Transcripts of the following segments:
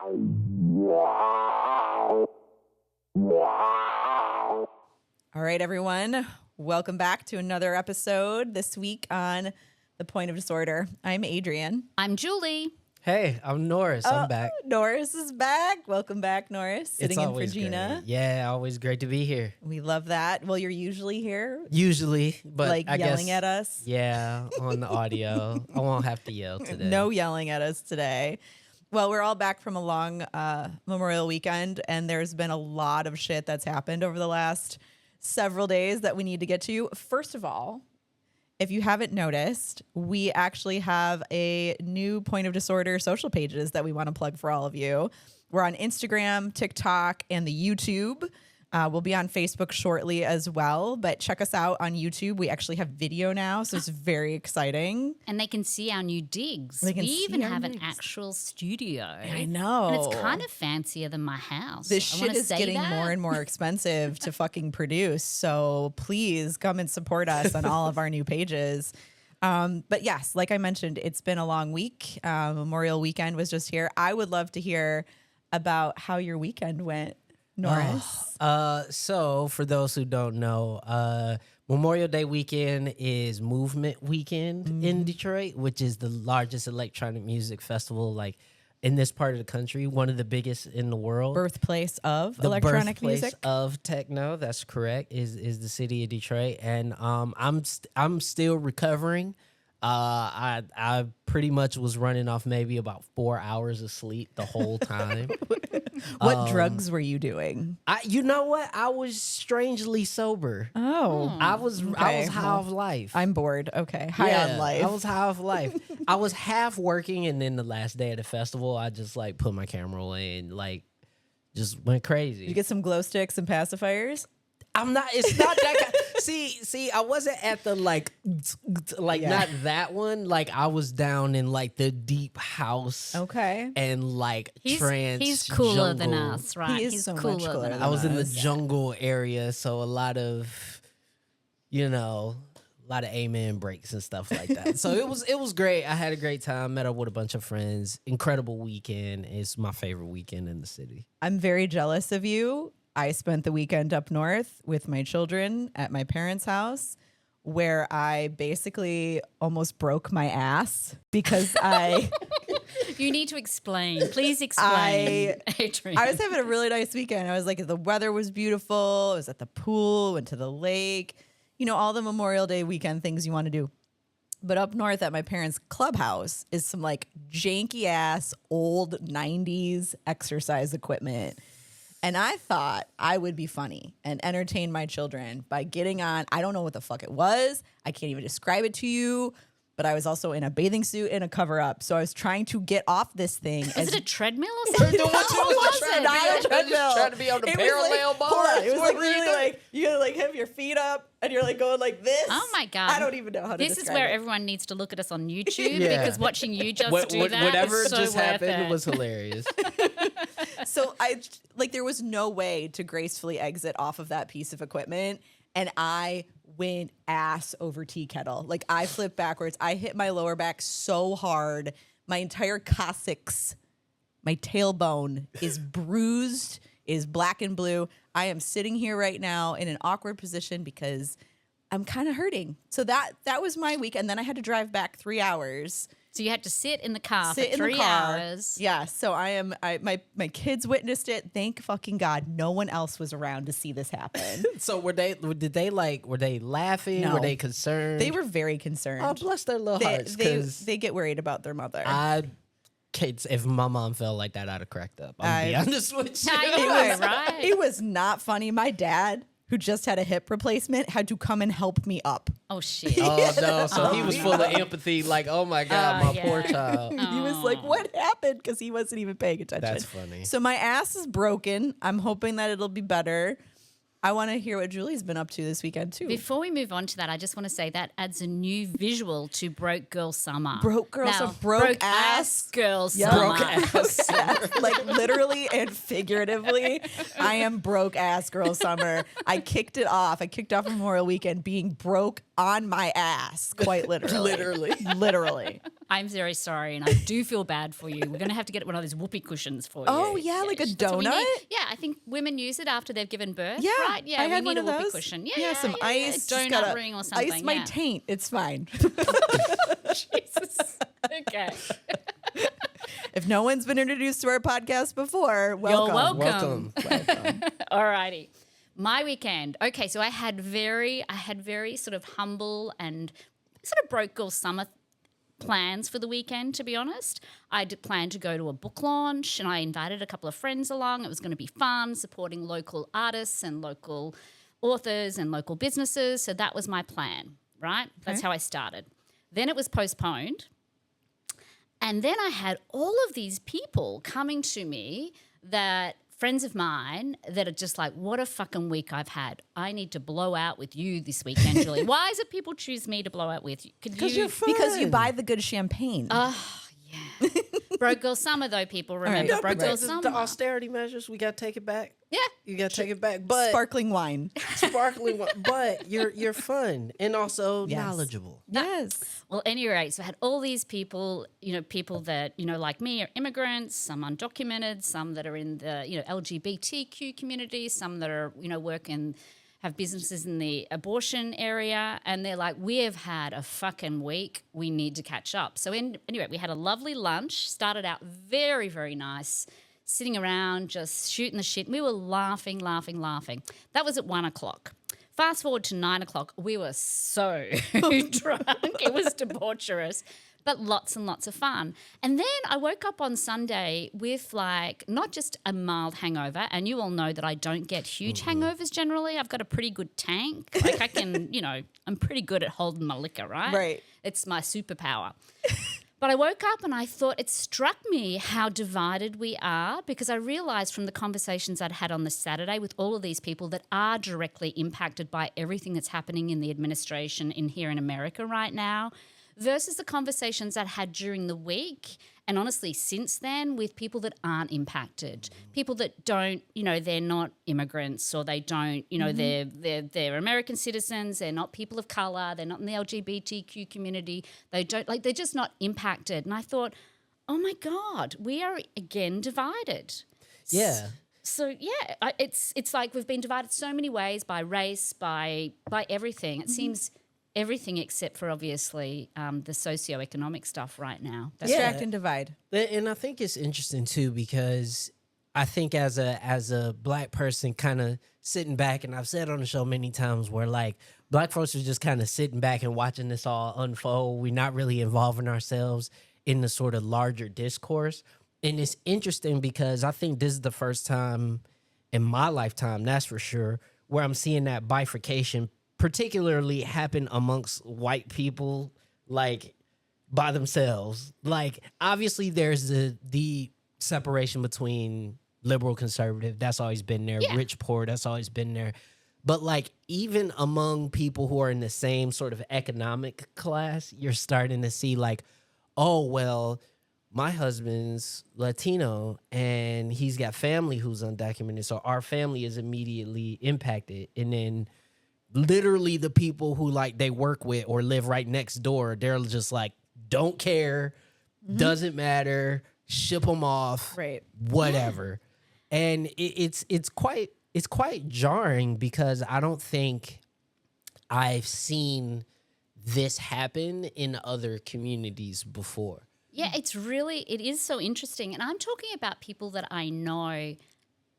All right, everyone. Welcome back to another episode this week on The Point of Disorder. I'm Adrian. I'm Julie. Hey, I'm Norris. I'm back. Norris is back. Welcome back, Norris. Sitting in for Gina. Great. Yeah, always great to be here. We love that. Well, you're usually here. Usually, but like I yelling guess, at us. Yeah, on the audio. I won't have to yell today. No yelling at us today. Well, we're all back from a long Memorial weekend, and there's been a lot of shit that's happened over the last several days that we need to get to. First of all, if you haven't noticed, we actually have a new Point of Disorder social pages that we want to plug for all of you. We're on Instagram, TikTok, and the YouTube. We'll be on Facebook shortly as well, but check us out on YouTube. We actually have video now, so it's very exciting. And they can see our new digs. We even have an actual studio. I know. And it's kind of fancier than my house. This shit is getting more and more expensive to fucking produce, so please come and support us on all of our new pages. But yes, like I mentioned, it's been a long week. Memorial weekend was just here. I would love to hear about how your weekend went, Norris. So for those who don't know, Memorial Day weekend is Movement Weekend in Detroit, which is the largest electronic music festival like in this part of the country, one of the biggest in the world. Birthplace of electronic music. Of techno, that's correct, is the city of Detroit. And I'm still recovering. I pretty much was running off maybe about 4 hours of sleep the whole time. What drugs were you doing? You know what? I was strangely sober. Oh, I was high off life. I'm bored. Okay, high on life. I was high off life. I was half working, and then the last day of the festival, I just like put my camera away and like just went crazy. Did you get some glow sticks and pacifiers? It's not that kind. See, I wasn't at the like not that one. Like I was down in like the deep house. Okay. And like trance. He's cooler jungle. than us, right? He's so much cooler than us. I was in the jungle area, so a lot of, a lot of amen breaks and stuff like that. So it was great. I had a great time. Met up with a bunch of friends. Incredible weekend. It's my favorite weekend in the city. I'm very jealous of you. I spent the weekend up north with my children at my parents' house, where I basically almost broke my ass because You need to explain. Please explain, Adrian. I was having a really nice weekend. I was like, the weather was beautiful. I was at the pool, went to the lake. All the Memorial Day weekend things you want to do. But up north at my parents' clubhouse is some like janky ass old 90s exercise equipment. And I thought I would be funny and entertain my children by getting on. I don't know what the fuck it was. I can't even describe it to you. But I was also in a bathing suit and a cover up. So I was trying to get off this thing. Was it a treadmill or something? No, it wasn't. Not a treadmill. Trying to be on the parallel bar. Hold on. It was like really like, you gotta like have your feet up and you're like going like this. Oh my God. I don't even know how to describe it. This is where everyone needs to look at us on YouTube because watching you just do that whatever is so just worth happened it. was hilarious. So there was no way to gracefully exit off of that piece of equipment. And I went ass over tea kettle. Like I flipped backwards. I hit my lower back so hard. My entire coccyx, my tailbone is bruised, is black and blue. I am sitting here right now in an awkward position because I'm kind of hurting. So that was my week. And then I had to drive back 3 hours. So you had to sit in the car for 3 hours. Yeah. So my kids witnessed it. Thank fucking God. No one else was around to see this happen. So were they laughing? No. Were they concerned? They were very concerned. Oh, bless their little hearts. They get worried about their mother. If my mom felt like that, I'd have cracked up. I'll be honest with you. Right. It was not funny. My dad, who just had a hip replacement, had to come and help me up. Oh, shit. Oh, no. So he was full of empathy. Like, oh, my God, my poor child. He was like, what happened? Because he wasn't even paying attention. That's funny. So my ass is broken. I'm hoping that it'll be better. I want to hear what Julie's been up to this weekend, too. Before we move on to that, I just want to say that adds a new visual to Broke Girl Summer. Broke Girl Summer. Broke ass Girl Summer. Broke ass. Like literally and figuratively, I am broke ass girl summer. I kicked it off. I kicked off Memorial Weekend being broke on my ass, quite literally. Literally. I'm very sorry, and I do feel bad for you. We're going to have to get one of those whoopee cushions for you. Oh, yeah, like a that's what we donut? need. Yeah, I think women use it after they've given birth, Yeah, right? Yeah, I had we need one a of whoopee those. cushion. Yeah, some ice. just donut gotta ring or something. Ice my yeah. taint. It's fine. Jesus. Okay. If no one's been introduced to our podcast before, welcome. You're welcome. All righty. My weekend. Okay, so I had very sort of humble and sort of broke girl summer plans for the weekend, to be honest. I did plan to go to a book launch and I invited a couple of friends along. It was going to be fun, supporting local artists and local authors and local businesses. So that was my plan, right? Okay. That's how I started. Then it was postponed. And then I had all of these people coming to me that friends of mine that are just like, what a fucking week I've had. I need to blow out with you this weekend, Julie. Why is it people choose me to blow out with you? Because you're fun. Because you buy the good champagne. Yeah. Broke girl summer, though, people. Remember, No, broke but girl the summer. austerity measures, we got to take it back. Yeah. You got to take it back. But Sparkling wine. sparkling wine. But you're fun and also knowledgeable. Yes. Well, at any rate, so I had all these people, people that, like me are immigrants, some undocumented, some that are in the, LGBTQ community, some that are, work and have businesses in the abortion area. And they're like, we have had a fucking week. We need to catch up. So anyway, we had a lovely lunch, started out very, very nice, sitting around, just shooting the shit. We were laughing. That was at 1:00. Fast forward to 9:00, we were so drunk. It was debaucherous, but lots and lots of fun. And then I woke up on Sunday with not just a mild hangover, and you all know that I don't get huge hangovers generally. I've got a pretty good tank. I can, I'm pretty good at holding my liquor, right? Right. It's my superpower. But I woke up and I thought it struck me how divided we are, because I realised from the conversations I'd had on the Saturday with all of these people that are directly impacted by everything that's happening in the administration here in America right now, versus the conversations I'd had during the week and honestly since then with people that aren't impacted, people that don't, they're not immigrants, or they don't, they're American citizens, they're not people of colour, they're not in the LGBTQ community, they're just not impacted. And I thought, oh my God, we are again divided. Yeah. So yeah, it's like we've been divided so many ways, by race, by everything. It seems everything except for obviously the socioeconomic stuff right now. Distract and divide. And I think it's interesting too, because I think as a black person kind of sitting back, and I've said on the show many times where black folks are just kind of sitting back and watching this all unfold. We're not really involving ourselves in the sort of larger discourse. And it's interesting because I think this is the first time in my lifetime, that's for sure, where I'm seeing that bifurcation particularly happen amongst white people, by themselves. Obviously there's the separation between liberal, conservative. That's always been there. Yeah. Rich, poor. That's always been there. But even among people who are in the same sort of economic class, you're starting to see oh, well, my husband's Latino and he's got family who's undocumented. So our family is immediately impacted. And then literally the people who they work with or live right next door, they're just don't care, doesn't matter, ship them off, right? Whatever. Yeah. And it's quite jarring, because I don't think I've seen this happen in other communities before. Yeah, it is so interesting. And I'm talking about people that I know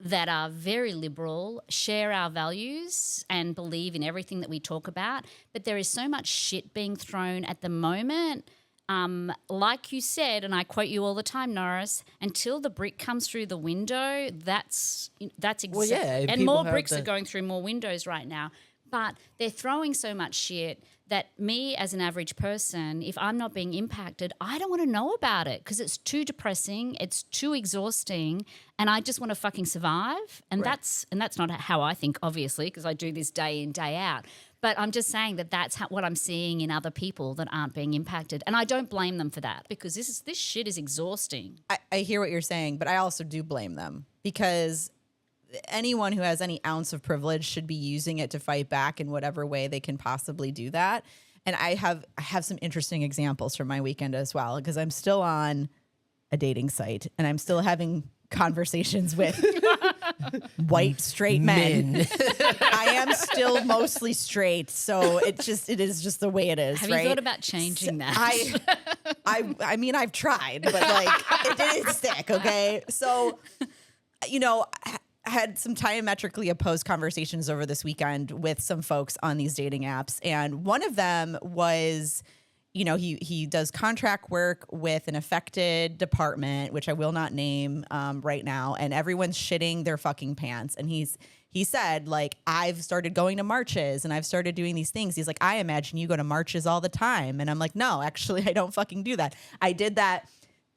that are very liberal, share our values and believe in everything that we talk about. But there is so much shit being thrown at the moment. Like you said, and I quote you all the time, Norris, until the brick comes through the window, that's exactly. Well, yeah, and more bricks are going through more windows right now. But they're throwing so much shit that me as an average person, if I'm not being impacted, I don't want to know about it, because it's too depressing, it's too exhausting, and I just want to fucking survive. And right. that's not how I think, obviously, because I do this day in, day out. But I'm just saying that's what I'm seeing in other people that aren't being impacted. And I don't blame them for that, because this shit is exhausting. I hear what you're saying, but I also do blame them, because anyone who has any ounce of privilege should be using it to fight back in whatever way they can possibly do that. And I have some interesting examples from my weekend as well, because I'm still on a dating site and I'm still having conversations with white straight men. I am still mostly straight, so it is just the way it is. Have right? you thought about changing that? I mean, I've tried, but like it didn't stick. Okay, so I had some diametrically opposed conversations over this weekend with some folks on these dating apps, and one of them was, he does contract work with an affected department, which I will not name right now, and everyone's shitting their fucking pants. And he said, like, I've started going to marches and I've started doing these things. He's like, I imagine you go to marches all the time. And I'm like, no, actually, I don't fucking do that. I did that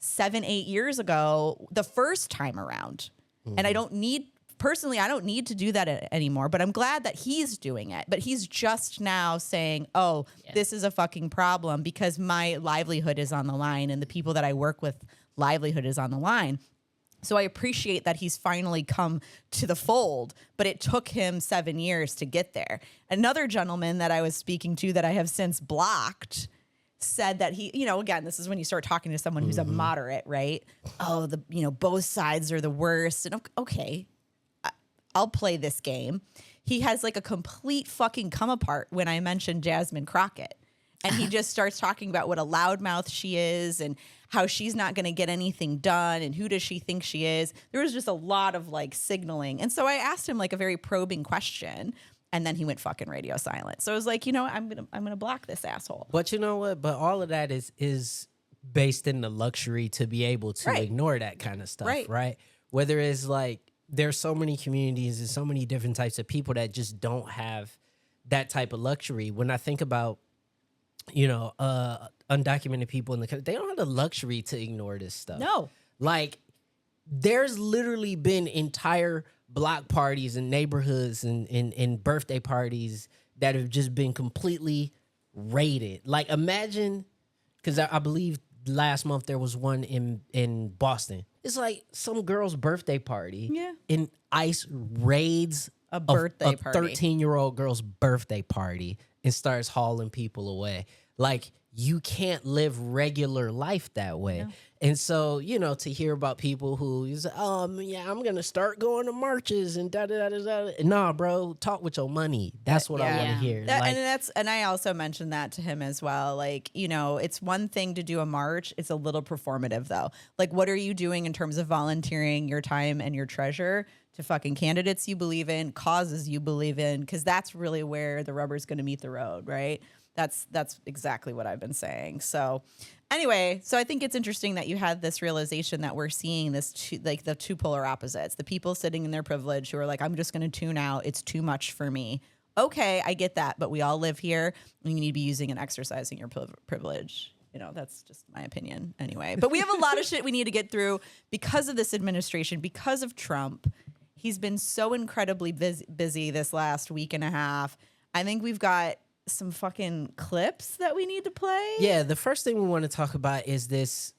7-8 years ago, the first time around. And I don't need to do that anymore, but I'm glad that he's doing it. But he's just now saying, this is a fucking problem because my livelihood is on the line and the people that I work with livelihood is on the line. So I appreciate that he's finally come to the fold, but it took him 7 years to get there. Another gentleman that I was speaking to that I have since blocked said that he, again, this is when you start talking to someone who's a moderate, right? Oh, both sides are the worst. And okay, I'll play this game. He has like a complete fucking come apart when I mentioned Jasmine Crockett. And he just starts talking about what a loudmouth she is and how she's not going to get anything done and who does she think she is. There was just a lot of like signaling. And so I asked him like a very probing question, and then he went fucking radio silent. So I was like, I'm going to block this asshole. But you know what? But all of that is based in the luxury to be able to ignore that kind of stuff, right? Whether it's like there's so many communities and so many different types of people that just don't have that type of luxury. When I think about undocumented people in the country, they don't have the luxury to ignore this stuff. No. Like, there's literally been entire block parties and neighborhoods and birthday parties that have just been completely raided. Like, imagine, because I believe last month there was one in Boston. It's like some girl's birthday party. Yeah. And ICE raids a birthday party. 13-year-old girl's birthday party and starts hauling people away. Like, you can't live regular life that way. No. And so, to hear about people who is, I'm going to start going to marches and da-da-da-da-da. Nah, bro, talk with your money. That's what I want to hear. And I also mentioned that to him as well. Like, it's one thing to do a march. It's a little performative, though. Like, what are you doing in terms of volunteering your time and your treasure to fucking candidates you believe in, causes you believe in? Because that's really where the rubber's going to meet the road, right? That's exactly what I've been saying. So anyway, so I think it's interesting that you had this realization that we're seeing this the two polar opposites. The people sitting in their privilege who are like, I'm just going to tune out. It's too much for me. Okay, I get that. But we all live here. And you need to be using and exercising your privilege. That's just my opinion anyway. But we have a lot of shit we need to get through because of this administration, because of Trump. He's been so incredibly busy this last week and a half. I think we've got some fucking clips that we need to play. Yeah, the first thing we want to talk about is this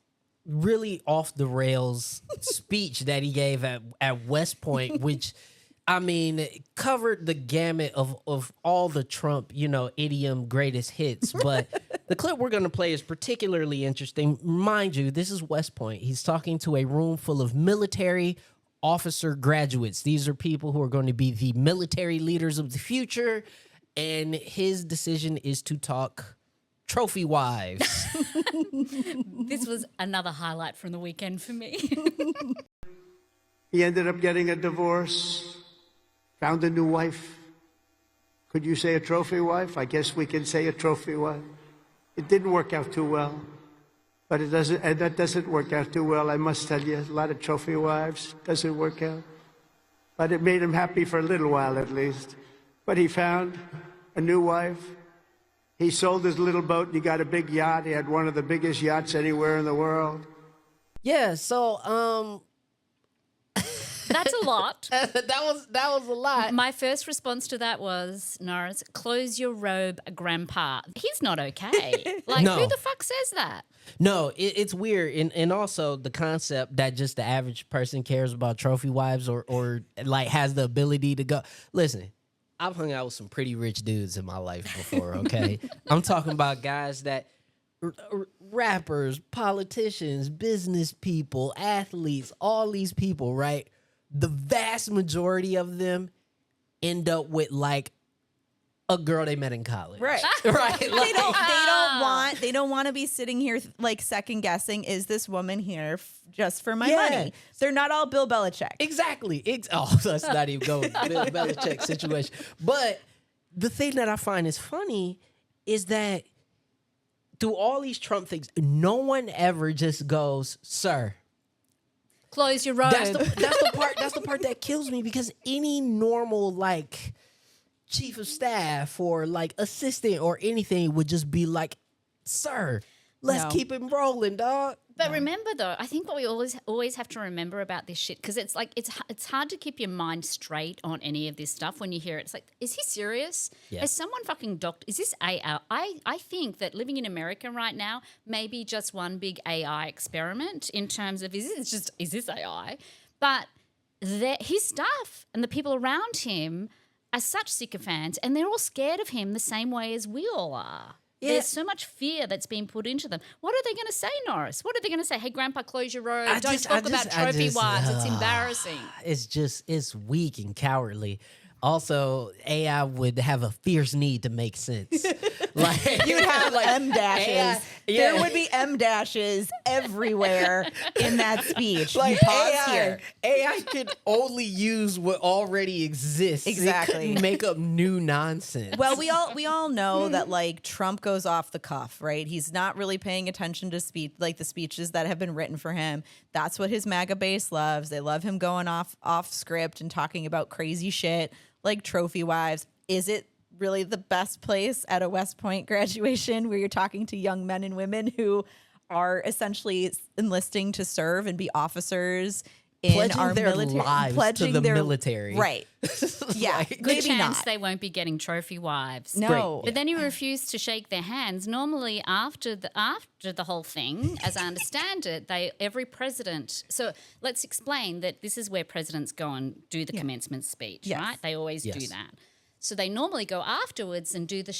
really off the rails speech that he gave at West Point, which, I mean, covered the gamut of all the Trump, idiom greatest hits. But the clip we're going to play is particularly interesting. Mind you, this is West Point. He's talking to a room full of military officer graduates. These are people who are going to be the military leaders of the future. And his decision is to talk trophy wives. This was another highlight from the weekend for me. He ended up getting a divorce, found a new wife. Could you say a trophy wife? I guess we can say a trophy wife. It didn't work out too well, but that doesn't work out too well, I must tell you. A lot of trophy wives, doesn't work out. But it made him happy for a little while at least. But he found a new wife. He sold his little boat and he got a big yacht. He had one of the biggest yachts anywhere in the world. Yeah, so That's a lot. that was a lot. My first response to that was, Norris, close your robe, grandpa. He's not okay. Like, No. who the fuck says that? No, it's weird, and also the concept that just the average person cares about trophy wives or like has the ability to go. Listen, I've hung out with some pretty rich dudes in my life before. Okay, I'm talking about guys that rappers, politicians, business people, athletes, all these people. Right, the vast majority of them end up with like a girl they met in college. Right. Right. They don't want to be sitting here like second guessing, is this woman here just for my money? They're not all Bill Belichick. Exactly. Let's not even go with Bill Belichick situation. But the thing that I find is funny is that through all these Trump things, no one ever just goes, sir. Close your robe. That's the part that kills me, because any normal like chief of staff or like assistant or anything would just be like, sir, let's keep it rolling, dog. But remember, though, I think what we always have to remember about this shit, because it's like it's hard to keep your mind straight on any of this stuff when you hear it. It's like, is he serious? Yeah. Has someone fucking is this AI? I think that living in America right now may be just one big AI experiment in terms of is this AI? But his staff and the people around him are such sycophants, and they're all scared of him the same way as we all are. Yeah. There's so much fear that's being put into them. What are they going to say, Norris? What are they going to say? Hey, Grandpa, close your robe. Don't talk about trophy wives. It's embarrassing. It's weak and cowardly. Also, AI would have a fierce need to make sense. Like You'd have like M dashes. AI, There would be M dashes everywhere in that speech. Like You pause here. AI could only use what already exists. Exactly. It couldn't make up new nonsense. Well, we all know that like Trump goes off the cuff, right? He's not really paying attention to the speeches that have been written for him. That's what his MAGA base loves. They love him going off script and talking about crazy shit like trophy wives. Is it really the best place at a West Point graduation where you're talking to young men and women who are essentially enlisting to serve and be officers in pledging our their military, lives to the military. Right. Yeah. Like, Good maybe chance not. they won't be getting trophy wives. No. But then you refuse to shake their hands. Normally, after the whole thing, as I understand it, every president. So let's explain that this is where presidents go and do the commencement speech, Yes. right? They always do that. So they normally go afterwards and do the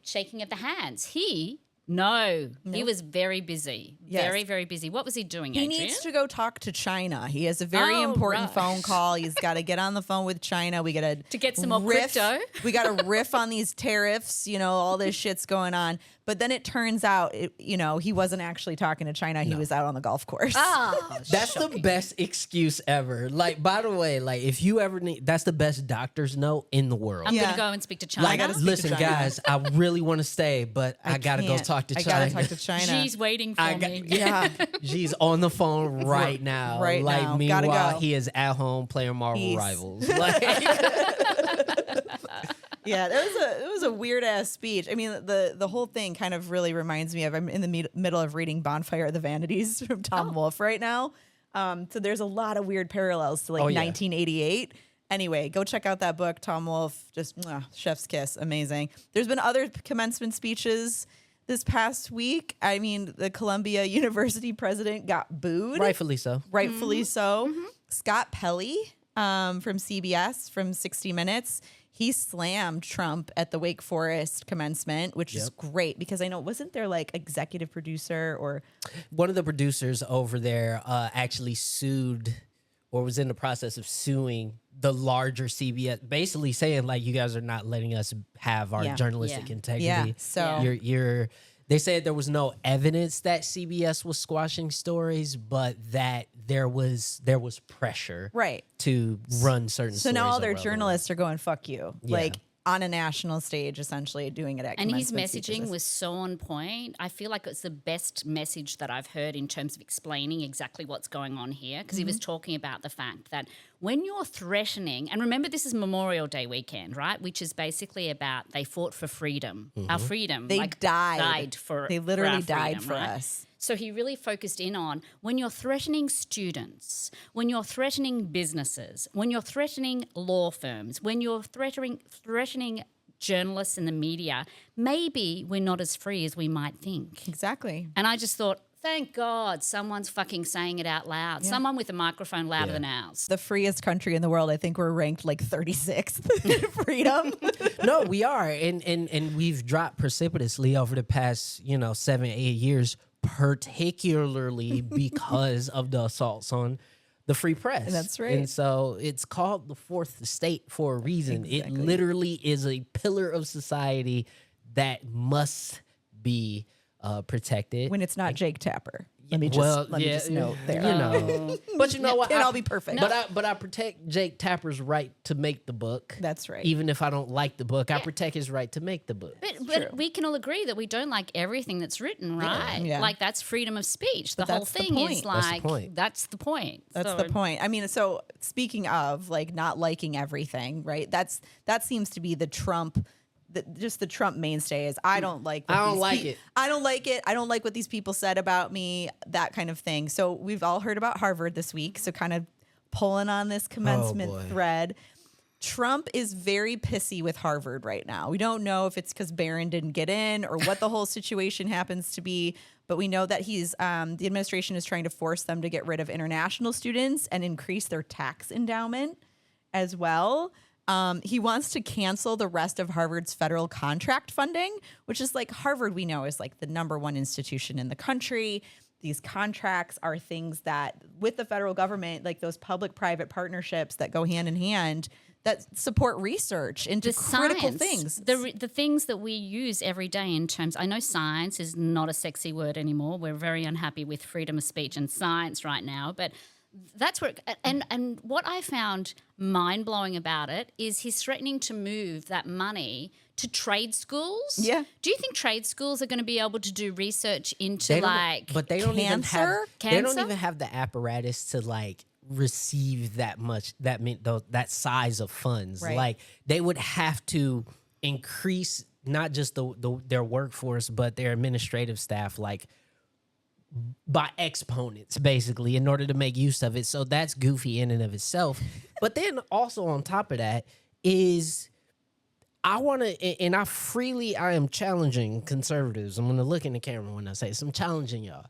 shaking of the hands. He was very busy, Yes. very, very busy. What was he doing? He Adrian? needs to go talk to China. He has a very important right. phone call. He's got to get on the phone with China. We got To get some more crypto. We got to riff on these tariffs. All this shit's going on. But then it turns out, he wasn't actually talking to China. He was out on the golf course. Oh, That's the best excuse ever. Like, by the way, like if you ever need, that's the best doctor's note in the world. I'm Yeah. going to go and speak to China. Like, gotta speak to listen, China. guys, I really want to stay, but I gotta go can't. talk to I China. gotta talk to China. She's waiting for me. Yeah. She's on the phone right now. Right like, now. Gotta meanwhile, go. he is at home playing Marvel He's- Rivals. Like, Yeah, it was a weird ass speech. I mean, the whole thing kind of really reminds me of, I'm in the middle of reading Bonfire of the Vanities from Tom Wolfe right now. So there's a lot of weird parallels to 1988. Anyway, go check out that book, Tom Wolfe. Just chef's kiss, amazing. There's been other commencement speeches this past week. I mean, the Columbia University president got booed. rightfully so. Rightfully so. Scott Pelley from CBS, from 60 Minutes, he slammed Trump at the Wake Forest commencement, which is great because I know, wasn't there like executive producer or One of the producers over there actually sued or was in the process of suing the larger CBS, basically saying like, you guys are not letting us have our journalistic integrity. Yeah, so- you're they said there was no evidence that CBS was squashing stories, but that there was pressure right? to run certain So stories. now all their around the world. journalists are going fuck you, Yeah. like on a national stage, essentially doing it at And his commencement messaging speeches. was so on point. I feel like it's the best message that I've heard in terms of explaining exactly what's going on here. Because he was talking about the fact that when you're threatening, and remember this is Memorial Day weekend, right? Which is basically about they fought for freedom, our freedom. They died for They literally our died freedom, for right? us. So he really focused in on when you're threatening students, when you're threatening businesses, when you're threatening law firms, when you're threatening journalists and the media, maybe we're not as free as we might think. Exactly. And I just thought, thank God someone's fucking saying it out loud. Someone with a microphone louder than ours. The freest country in the world. I think we're ranked like 36th in freedom. No, we are, and we've dropped precipitously over the past 7-8 years, particularly because of the assaults on the free press. That's right. And so it's called the fourth estate for a reason. It literally is a pillar of society that must be protected. When it's not Jake Tapper. Let me just note there. But you know what? Can't all be perfect. But I protect Jake Tapper's right to make the book. That's right. Even if I don't like the book, I protect his right to make the book. But we can all agree that we don't like everything that's written, right? Yeah. Like that's freedom of speech. The whole that's the thing point. is like that's the point. That's the point. I mean, so speaking of like not liking everything, right? That seems to be the Trump. Just the Trump mainstay is I don't like it. I don't like it. I don't like what these people said about me, that kind of thing. So we've all heard about Harvard this week. So kind of pulling on this commencement thread. Trump is very pissy with Harvard right now. We don't know if it's because Barron didn't get in or what the whole situation happens to be, but we know that the administration is trying to force them to get rid of international students and increase their tax endowment as well. He wants to cancel the rest of Harvard's federal contract funding, which is like Harvard we know is like the #1 institution in the country. These contracts are things that with the federal government, like those public-private partnerships that go hand in hand that support research into critical things. The things that we use every day in terms, I know science is not a sexy word anymore. We're very unhappy with freedom of speech and science right now, but that's where, and what I found mind-blowing about it is he's threatening to move that money to trade schools. Yeah. Do you think trade schools are going to be able to do research into but they don't even have Cancer? They don't even have the apparatus to like receive that size of funds. Right. Like they would have to increase not just their workforce but their administrative staff like by exponents basically in order to make use of it. So that's goofy in and of itself. But then also on top of that is I am challenging conservatives. I'm going to look in the camera when I say this. I'm challenging y'all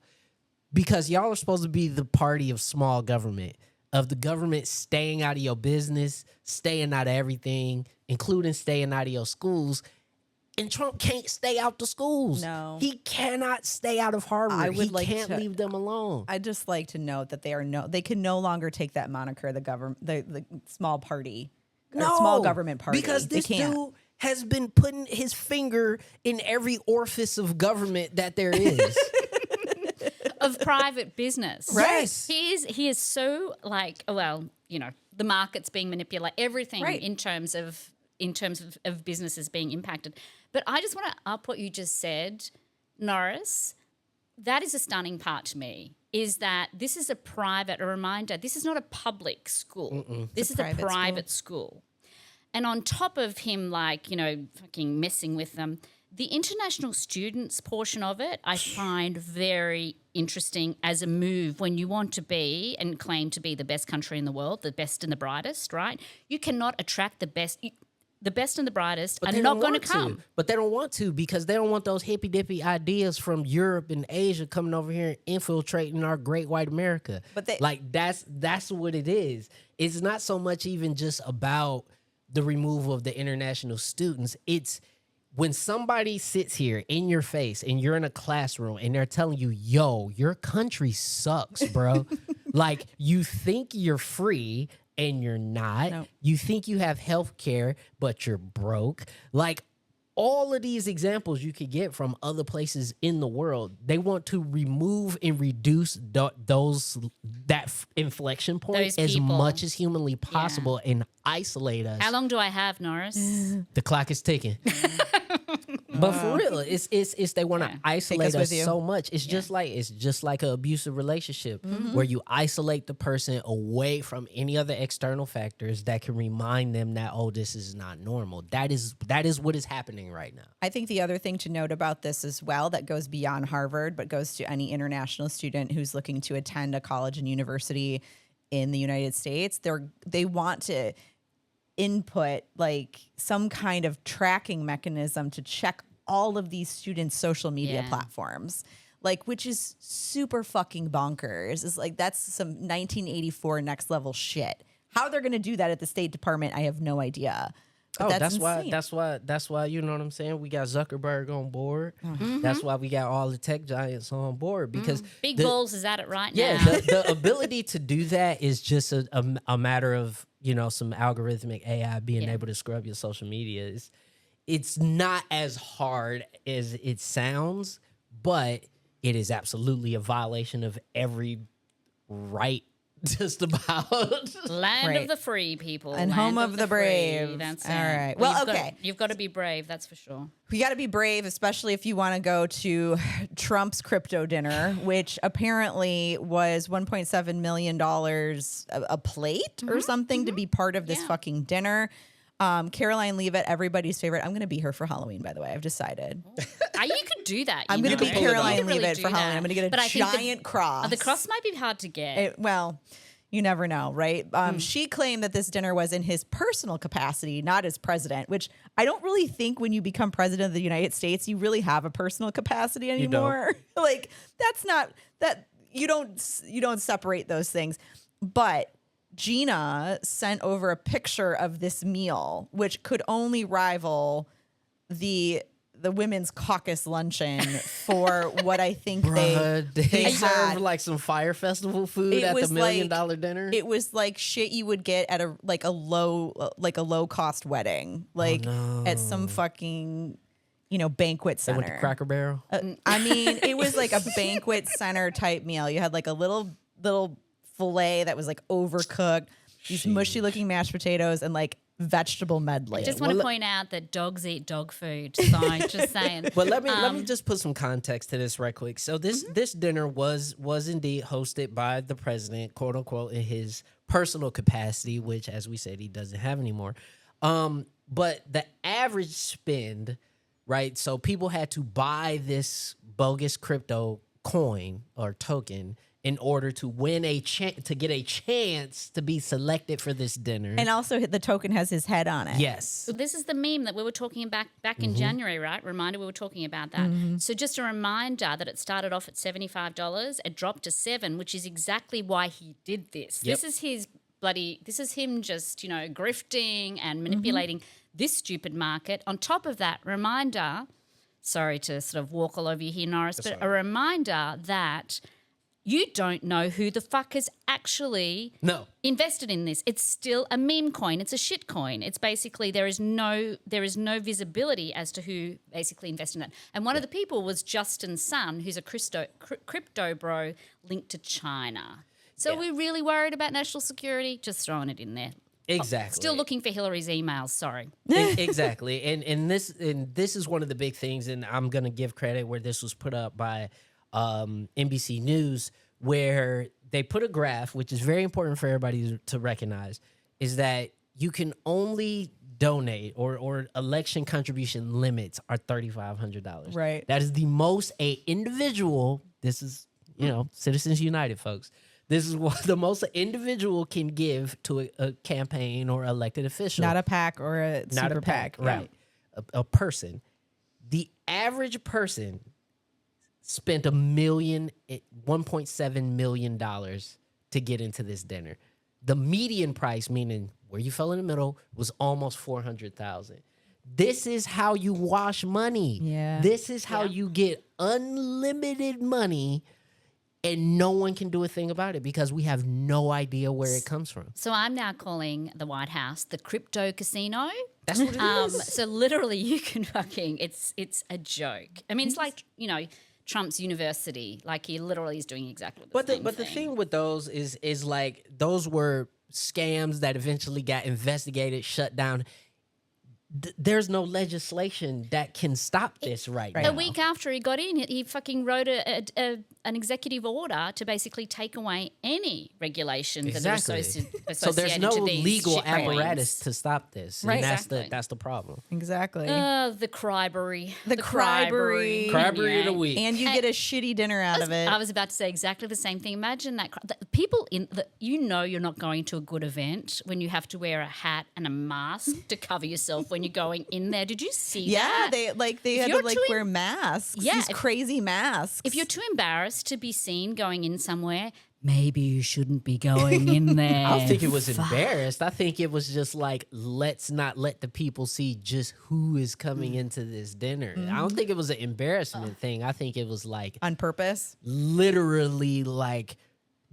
because y'all are supposed to be the party of small government, of the government staying out of your business, staying out of everything, including staying out of your schools. And Trump can't stay out the schools. No. He cannot stay out of Harvard. He can't leave them alone. I'd just like to note that they can no longer take that moniker, the small party, or small government party. Because this dude has been putting his finger in every orifice of government that there is. of private business. Right. Yes. He is so like, well, the market's being manipulated, everything in terms of businesses being impacted. But I just want to up what you just said, Norris. That is a stunning part to me, is that this is a reminder, this is not a public school. This is a private school. And on top of him, fucking messing with them, the international students portion of it I find very interesting as a move when you want to be and claim to be the best country in the world, the best and the brightest, right? You cannot attract the best and the brightest are not going to come. But they don't want to because they don't want those hippy-dippy ideas from Europe and Asia coming over here and infiltrating our great white America. But that's what it is. It's not so much even just about the removal of the international students. It's when somebody sits here in your face and you're in a classroom and they're telling you, yo, your country sucks, bro. Like you think you're free and you're not. Nope. You think you have health care, but you're broke. Like all of these examples you could get from other places in the world, they want to remove and reduce that inflection point as much as humanly possible and isolate us. How long do I have, Norris? The clock is ticking. But for real, it's they want to isolate us with you. so much. It's just like an abusive relationship where you isolate the person away from any other external factors that can remind them that, oh, this is not normal. That is what is happening right now. I think the other thing to note about this as well, that goes beyond Harvard, but goes to any international student who's looking to attend a college and university in the United States, they want to input like some kind of tracking mechanism to check all of these students' social media platforms, like, which is super fucking bonkers. It's like, that's some 1984 next level shit. How they're going to do that at the State Department, I have no idea. But that's why you know what I'm saying? We got Zuckerberg on board. That's why we got all the tech giants on board, because Big Balls is at it right now. Yeah, the ability to do that is just a matter of, you know, some algorithmic AI being able to scrub your social media. It's not as hard as it sounds, but it is absolutely a violation of every right. Just about Land of the free, people. And home of the brave. Free. That's all it. right. Well, okay. You've got to be brave, that's for sure. You got to be brave, especially if you want to go to Trump's crypto dinner, which apparently was $1.7 million a plate or something to be part of this fucking dinner. Caroline Leavitt, everybody's favorite. I'm going to be her for Halloween, by the way. I've decided. You could do that. I'm going to be Caroline really Leavitt for Halloween. I'm going to get a giant cross. The cross might be hard to get. Well, you never know, right? She claimed that this dinner was in his personal capacity, not as president, which I don't really think when you become president of the United States, you really have a personal capacity anymore. Like, that's not that you don't separate those things. But Gina sent over a picture of this meal, which could only rival the women's caucus luncheon for what I think they served had. like some Fire Festival food at the $1 million dinner. It was like shit you would get at a low cost wedding, like at some fucking banquet center. They went to Cracker Barrel. I mean, it was like a banquet center type meal. You had like a little filet that was like overcooked, these mushy looking mashed potatoes, and like vegetable medley. I just want to point out that dogs eat dog food. So just saying. But let me just put some context to this right quick. So this dinner was indeed hosted by the president, quote unquote, in his personal capacity, which, as we said, he doesn't have anymore. But the average spend, right? So people had to buy this bogus crypto coin or token in order to win to get a chance to be selected for this dinner. And also the token has his head on it. Yes. So this is the meme that we were talking back in January, right? Reminder, we were talking about that. So just a reminder that it started off at $75, it dropped to $7, which is exactly why he did this. Yep. This is him just, grifting and manipulating this stupid market. On top of that, reminder, sorry to sort of walk all over you here, Norris, but a reminder that you don't know who the fuck has actually invested in this. It's still a meme coin. It's a shit coin. It's basically there is no visibility as to who basically invested in it. And one of the people was Justin Sun, who's a crypto bro linked to China. So we're really worried about national security. Just throwing it in there. Exactly. Still looking for Hillary's emails. Sorry. Exactly. And this is one of the big things. And I'm gonna give credit where this was put up by NBC News, where they put a graph, which is very important for everybody to recognize, is that you can only donate or election contribution limits are $3,500. Right. That is the most a individual. This is Citizens United, folks. This is what the most an individual can give to a campaign or elected official. Not a PAC or a Not super a PAC, PAC. right? A person. The average person spent $1.7 million to get into this dinner. The median price, meaning where you fell in the middle, was almost $400,000. This is how you wash money. Yeah. This is how you get unlimited money, and no one can do a thing about it because we have no idea where it comes from. So I'm now calling the White House the crypto casino. That's what it is. So literally you can it's a joke. I mean, it's like, Trump's university, like he literally is doing exactly the same thing. But the thing with those is like those were scams that eventually got investigated, shut down. there's no legislation that can stop this right now. A week after he got in, he fucking wrote an executive order to basically take away any regulations that are associated so there's no to these legal shitcoins. apparatus to stop this. Right. And Exactly. that's the problem. Exactly. The crybery. The crybery. Crybery of the week. And you get a shitty dinner out of it. I was about to say exactly the same thing. Imagine that the people you're not going to a good event when you have to wear a hat and a mask to cover yourself when you're going in there. Did you see that? they had you're to too wear masks. Yeah, These crazy masks. If you're too embarrassed to be seen going in somewhere, maybe you shouldn't be going in there. I don't think it was embarrassed. I think it was just like, let's not let the people see just who is coming into this dinner. I don't think it was an embarrassment thing. I think it was like on purpose. literally like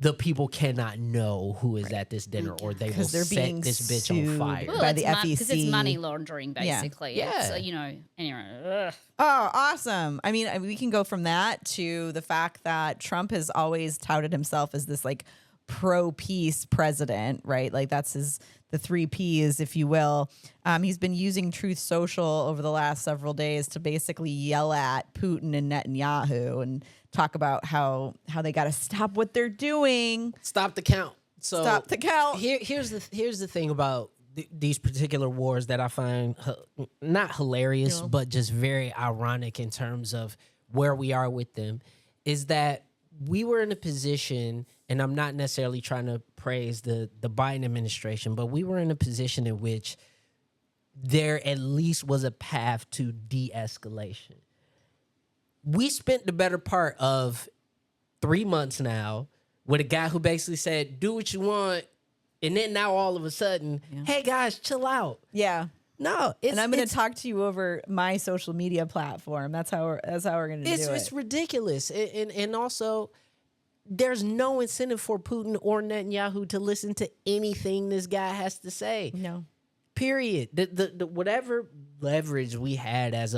the people cannot know who is at this dinner or they will they're set being this bitch on sued. fire. Well, by the because it's FEC. money laundering, basically. Yeah. It's, anyway. Ugh. Oh, awesome. I mean, we can go from that to the fact that Trump has always touted himself as this like pro-peace president, right? Like that's the 3 Ps, if you will. He's been using Truth Social over the last several days to basically yell at Putin and Netanyahu and talk about how they got to stop what they're doing. Stop the count. So Stop the count. Here's the thing about these particular wars that I find not hilarious, but just very ironic in terms of where we are with them, is that we were in a position, and I'm not necessarily trying to praise the Biden administration, but we were in a position in which there at least was a path to de-escalation. We spent the better part of 3 months now with a guy who basically said, do what you want. And then now all of a sudden, hey guys, chill out. Yeah. No, And I'm going to talk to you over my social media platform. That's how we're going to do it. It's ridiculous. And also, there's no incentive for Putin or Netanyahu to listen to anything this guy has to say. No. Period. The whatever leverage we had as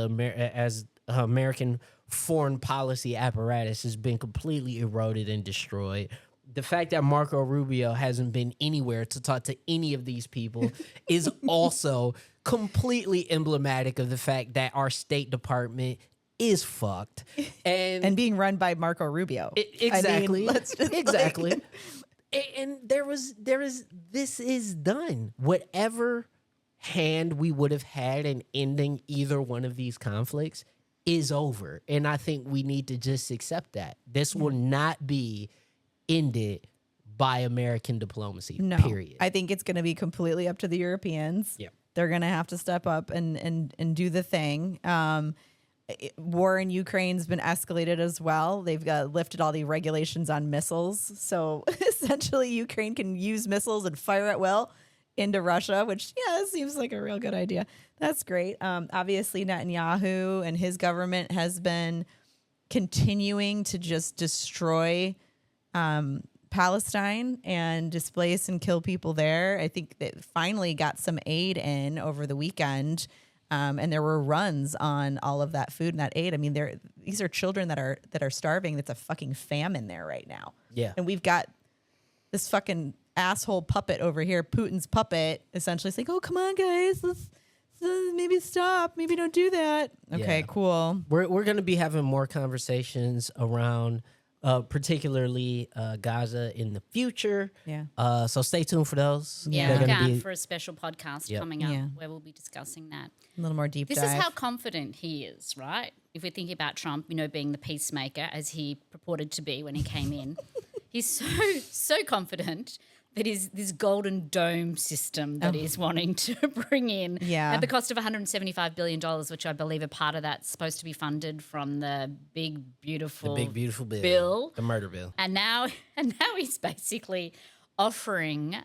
American foreign policy apparatus has been completely eroded and destroyed. The fact that Marco Rubio hasn't been anywhere to talk to any of these people is also completely emblematic of the fact that our State Department is fucked and being run by Marco Rubio. Exactly. I mean, let's just exactly. And this is done. Whatever hand we would have had in ending either one of these conflicts is over. And I think we need to just accept that. This will not be ended by American diplomacy, No, period. I think it's going to be completely up to the Europeans. Yep. They're going to have to step up and do the thing. War in Ukraine's been escalated as well. They've lifted all the regulations on missiles. So essentially Ukraine can use missiles and fire at will into Russia, which, seems like a real good idea. That's great. Obviously, Netanyahu and his government has been continuing to just destroy Palestine and displace and kill people there. I think they finally got some aid in over the weekend, and there were runs on all of that food and that aid. I mean, these are children that are starving. That's a fucking famine there right now. Yeah. And we've got this fucking asshole puppet over here, Putin's puppet, essentially saying, "Oh, come on, guys, let's maybe stop, maybe don't do that." Okay, Yeah. cool. We're going to be having more conversations around particularly Gaza in the future. Yeah. So stay tuned for those. Yeah, They're look gonna out be- for a special podcast Yep. coming up Yeah. where we'll be discussing that. A little more deep This dive. is how confident he is, right? If we're thinking about Trump, being the peacemaker as he purported to be when he came in, he's so confident that is this golden dome system that he's wanting to bring in at the cost of $175 billion, which I believe a part of that's supposed to be funded from the big, beautiful bill. The murder bill. And now he's basically offering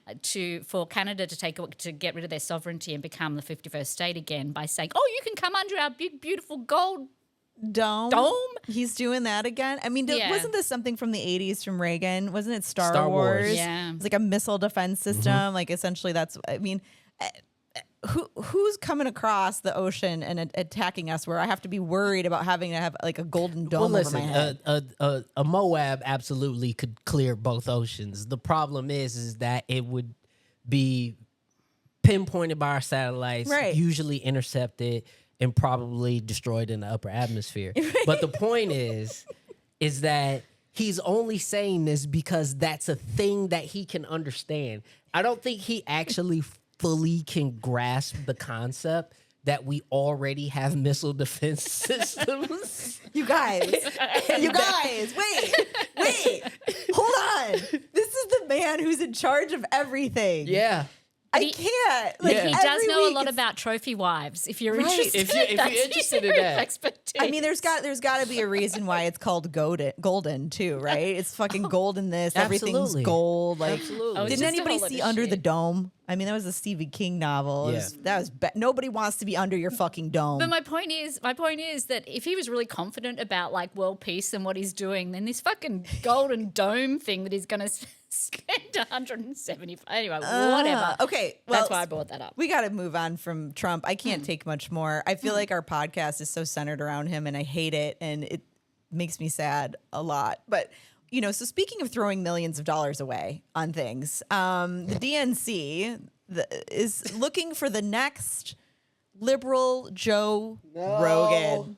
for Canada to get rid of their sovereignty and become the 51st state again by saying, "Oh, you can come under our big, beautiful gold Dome. He's doing that again. I mean, Yeah. wasn't this something from the 80s from Reagan? Wasn't it Star Wars? Yeah. It's like a missile defense system. Like essentially that's, I mean, who's coming across the ocean and attacking us where I have to be worried about having to have like a golden dome over my head? A Moab absolutely could clear both oceans. The problem is that it would be pinpointed by our satellites, Right. usually intercepted and probably destroyed in the upper atmosphere. But the point is that he's only saying this because that's a thing that he can understand. I don't think he actually fully can grasp the concept that we already have missile defense systems. You guys, wait, hold on. This is the man who's in charge of everything. Yeah. I can't. But he does every know a week lot it's- about trophy wives. If you're Right. interested, If you're that's interested in your that. expertise. I mean, there's got to be a reason why it's called golden too, right? It's fucking golden. Everything's Absolutely. gold. Like, Absolutely. Oh, it's didn't just a anybody whole lot see of Under the shit. Dome? I mean, that was a Stephen King novel. Nobody wants to be under your fucking dome. But my point is that if he was really confident about like world peace and what he's doing, then this fucking golden dome thing that he's going to spend 175. Anyway, whatever. Okay, well, That's why I brought that up. we got to move on from Trump. I can't take much more. I feel like our podcast is so centered around him, and I hate it, and it makes me sad a lot. But so speaking of throwing millions of dollars away on things, the DNC is looking for the next liberal Joe Rogan.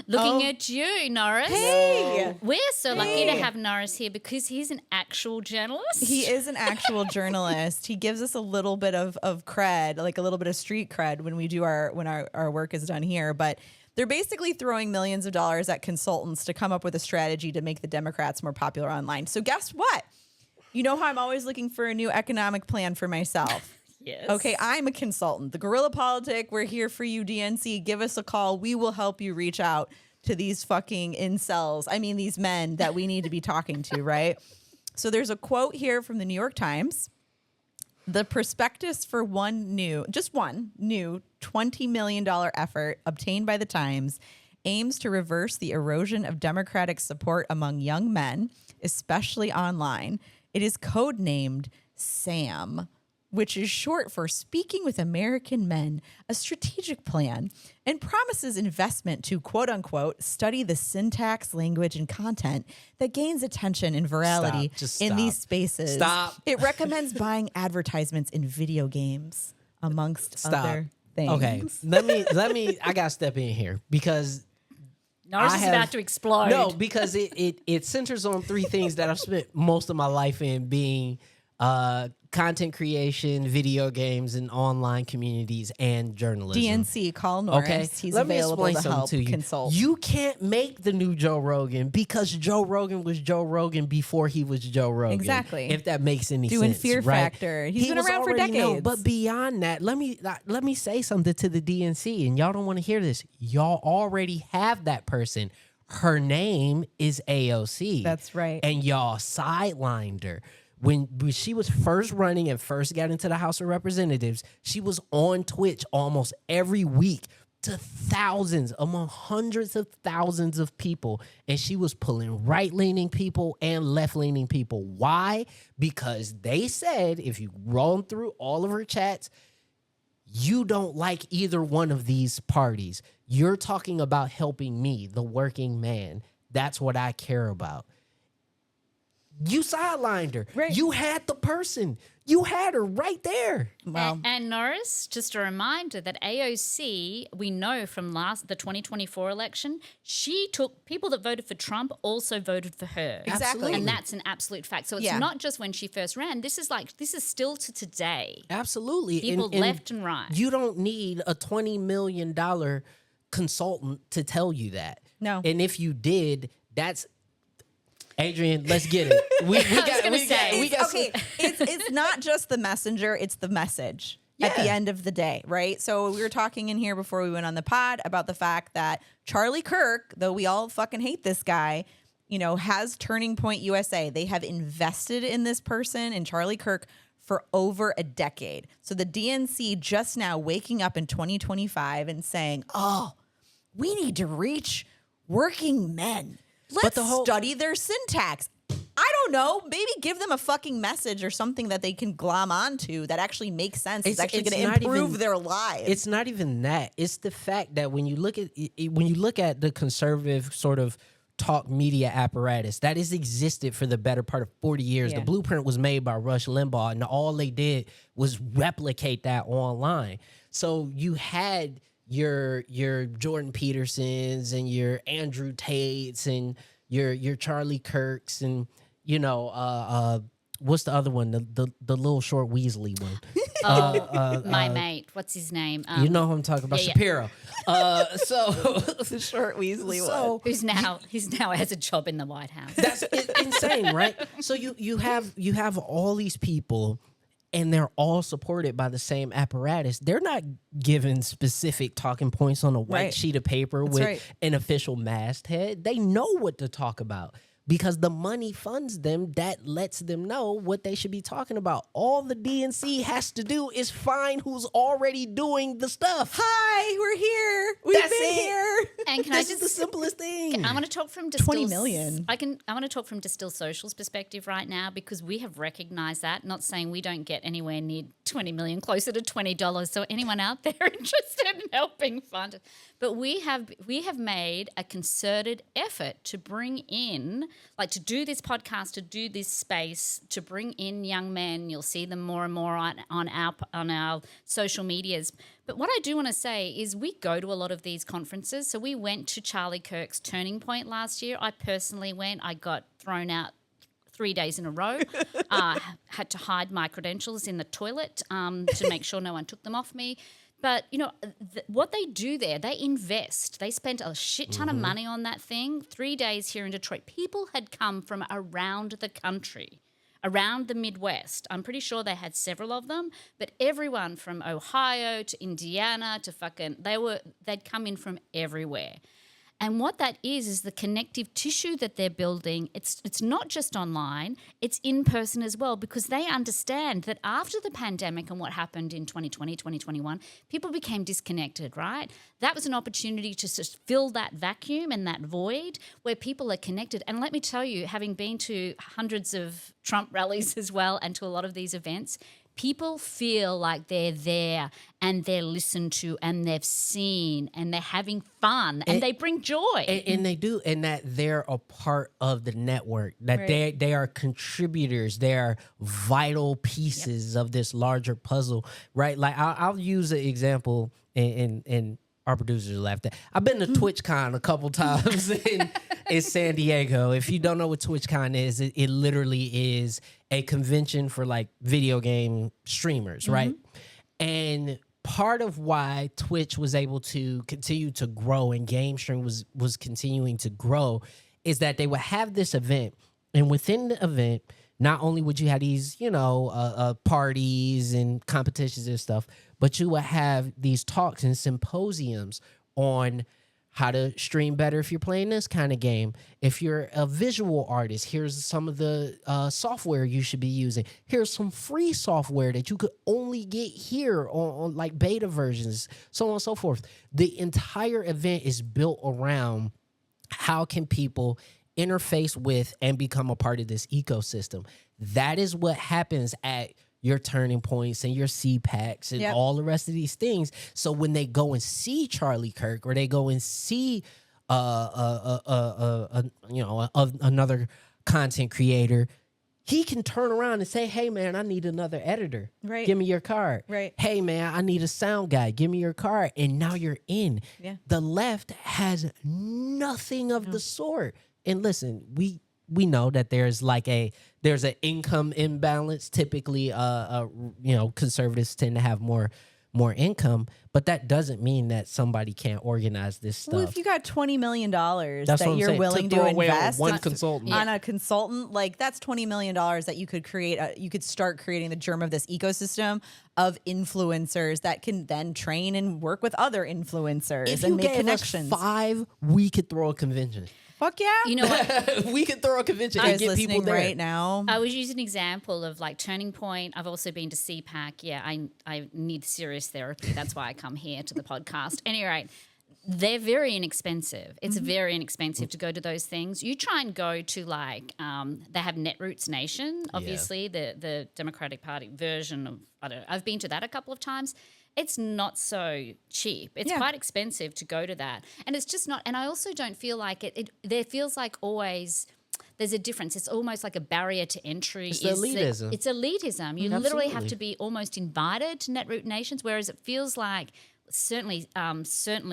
Looking at you, Norris. Hey! We're so lucky to have Norris here because he's an actual journalist. He is an actual journalist. He gives us a little bit of cred, like a little bit of street cred when our work is done here. But they're basically throwing millions of dollars at consultants to come up with a strategy to make the Democrats more popular online. So guess what? You know how I'm always looking for a new economic plan for myself. Yes. Okay, I'm a consultant. The Guerrilla Politic, we're here for you, DNC. Give us a call. We will help you reach out to these fucking incels. I mean, these men that we need to be talking to, right? So there's a quote here from the New York Times. The prospectus for one new $20 million effort obtained by the Times aims to reverse the erosion of Democratic support among young men, especially online. It is codenamed SAM, which is short for Speaking with American Men, a strategic plan, and promises investment to, quote unquote, study the syntax, language, and content that gains attention and virality Just in stop. these spaces. Stop. It recommends buying advertisements in video games, amongst other things. Okay, let me. I gotta step in here because Norris is about to explode. No, because it centers on three things that I've spent most of my life in, being content creation, video games, and online communities, and journalism. DNC, call Norris. Okay, He's let me available explain to something help to you. consult. You can't make the new Joe Rogan because Joe Rogan was Joe Rogan before he was Joe Rogan. Exactly. If that makes any Doing sense. Fear right? Factor. He's He been was around for already known, decades. but beyond that, let me say something to the DNC, and y'all don't want to hear this. Y'all already have that person. Her name is AOC. That's right. And y'all sidelined her. When she was first running and first got into the House of Representatives, she was on Twitch almost every week to thousands, among hundreds of thousands of people. And she was pulling right-leaning people and left-leaning people. Why? Because they said, if you roll through all of her chats, you don't like either one of these parties. You're talking about helping me, the working man. That's what I care about. You sidelined her. Right. You had the person. You had her right there. Well, And Norris, just a reminder that AOC, we know from the 2024 election, she took people that voted for Trump also voted for her. Exactly. And that's an absolute fact. So it's Yeah. not just when she first ran. This is still to today. Absolutely. People left and right. You don't need a $20 million consultant to tell you that. No. And if you did, that's... Adrian, let's get it. It's not just the messenger, it's the message at the Yeah. end of the day, right? So we were talking in here before we went on the pod about the fact that Charlie Kirk, though we all fucking hate this guy, has Turning Point USA. They have invested in this person, in Charlie Kirk, for over a decade. So the DNC just now waking up in 2025 and saying, oh, we need to reach working men. Let's study their syntax. I don't know. Maybe give them a fucking message or something that they can glom onto that actually makes sense. It's actually going to improve their lives. It's not even that. It's the fact that when you look at the conservative sort of talk media apparatus that has existed for the better part of 40 years. Yeah. The blueprint was made by Rush Limbaugh, and all they did was replicate that online. So you had your Jordan Petersons and your Andrew Tates and your Charlie Kirks and what's the other one? The little short Weasley one. My mate, what's his name? You know who I'm talking about, yeah. Shapiro. So The short Weasley one. He's now has a job in the White House. that's insane, right? So you have all these people, and they're all supported by the same apparatus. They're not given specific talking points on a white Right. sheet of paper That's with right. an official masthead. They know what to talk about because the money funds them. That lets them know what they should be talking about. All the DNC has to do is find who's already doing the stuff. Hi, we're here. We've That's been it. here. And can This I is just the simplest thing. I want to talk from Distill 20 million. I want to talk from Distill Social's perspective right now because we have recognized that. Not saying we don't get anywhere near 20 million, closer to $20. So anyone out there interested in helping fund it, but we have made a concerted effort to bring in, like to do this podcast, to do this space, to bring in young men. You'll see them more and more on our social medias. But what I do want to say is we go to a lot of these conferences. So we went to Charlie Kirk's Turning Point last year. I personally went. I got thrown out 3 days in a row. Had to hide my credentials in the toilet to make sure no one took them off me. But, what they do there, they invest. They spent a shit ton of money on that thing. 3 days here in Detroit. People had come from around the country, around the Midwest. I'm pretty sure they had several of them, but everyone from Ohio to Indiana to they'd come in from everywhere. And what that is the connective tissue that they're building. It's not just online, it's in person as well, because they understand that after the pandemic and what happened in 2020, 2021, people became disconnected, right? That was an opportunity to just fill that vacuum and that void where people are connected. And let me tell you, having been to hundreds of Trump rallies as well and to a lot of these events, people feel like they're there and they're listened to and they've seen and they're having fun and they bring joy. And they do, and that they're a part of the network, that Right. they are contributors, they're vital pieces of this larger puzzle, right? Like I'll use an example, and our producers laughed at. I've been to TwitchCon a couple times in San Diego. If you don't know what TwitchCon is, it literally is a convention for like video game streamers, right? And part of why Twitch was able to continue to grow and game stream was continuing to grow is that they would have this event, and within the event, not only would you have these, parties and competitions and stuff, but you would have these talks and symposiums on how to stream better if you're playing this kind of game. If you're a visual artist, here's some of the software you should be using. Here's some free software that you could only get here on like beta versions, so on and so forth. The entire event is built around how can people interface with and become a part of this ecosystem. That is what happens at your Turning Points and your CPACs and all the rest of these things. So when they go and see Charlie Kirk or they go and see another content creator, he can turn around and say, "Hey man, I need another editor. Right. Give me your card. Right. Hey man, I need a sound guy. Give me your card." And now you're in. Yeah. The left has nothing of the sort. And listen, we know that there's an income imbalance. Typically, conservatives tend to have more income, but that doesn't mean that somebody can't organize this stuff. Well, if you got $20 million That's that what I'm you're saying, willing to throw away on invest one consultant. on a consultant, like that's $20 million that you could create. You could start creating the germ of this ecosystem of influencers that can then train and work with other influencers if and you make gave connections. us 5, we could throw a convention. Fuck yeah. You know what? We could throw a convention You and guys get people listening there right now. I was using an example of like Turning Point. I've also been to CPAC. Yeah, I need serious therapy. That's why I come here to the podcast. Anyway, they're very inexpensive. It's very inexpensive to go to those things. You try and go to like they have Netroots Nation, obviously the Democratic Party version of I've been to that a couple of times. It's not so cheap. It's quite expensive to go to that, and it's just not. And I also don't feel like it. There feels like always. There's a difference. It's almost like a barrier to entry. It's elitism. It's elitism. You literally have to be almost invited to Netroot Nations, whereas it feels like certainly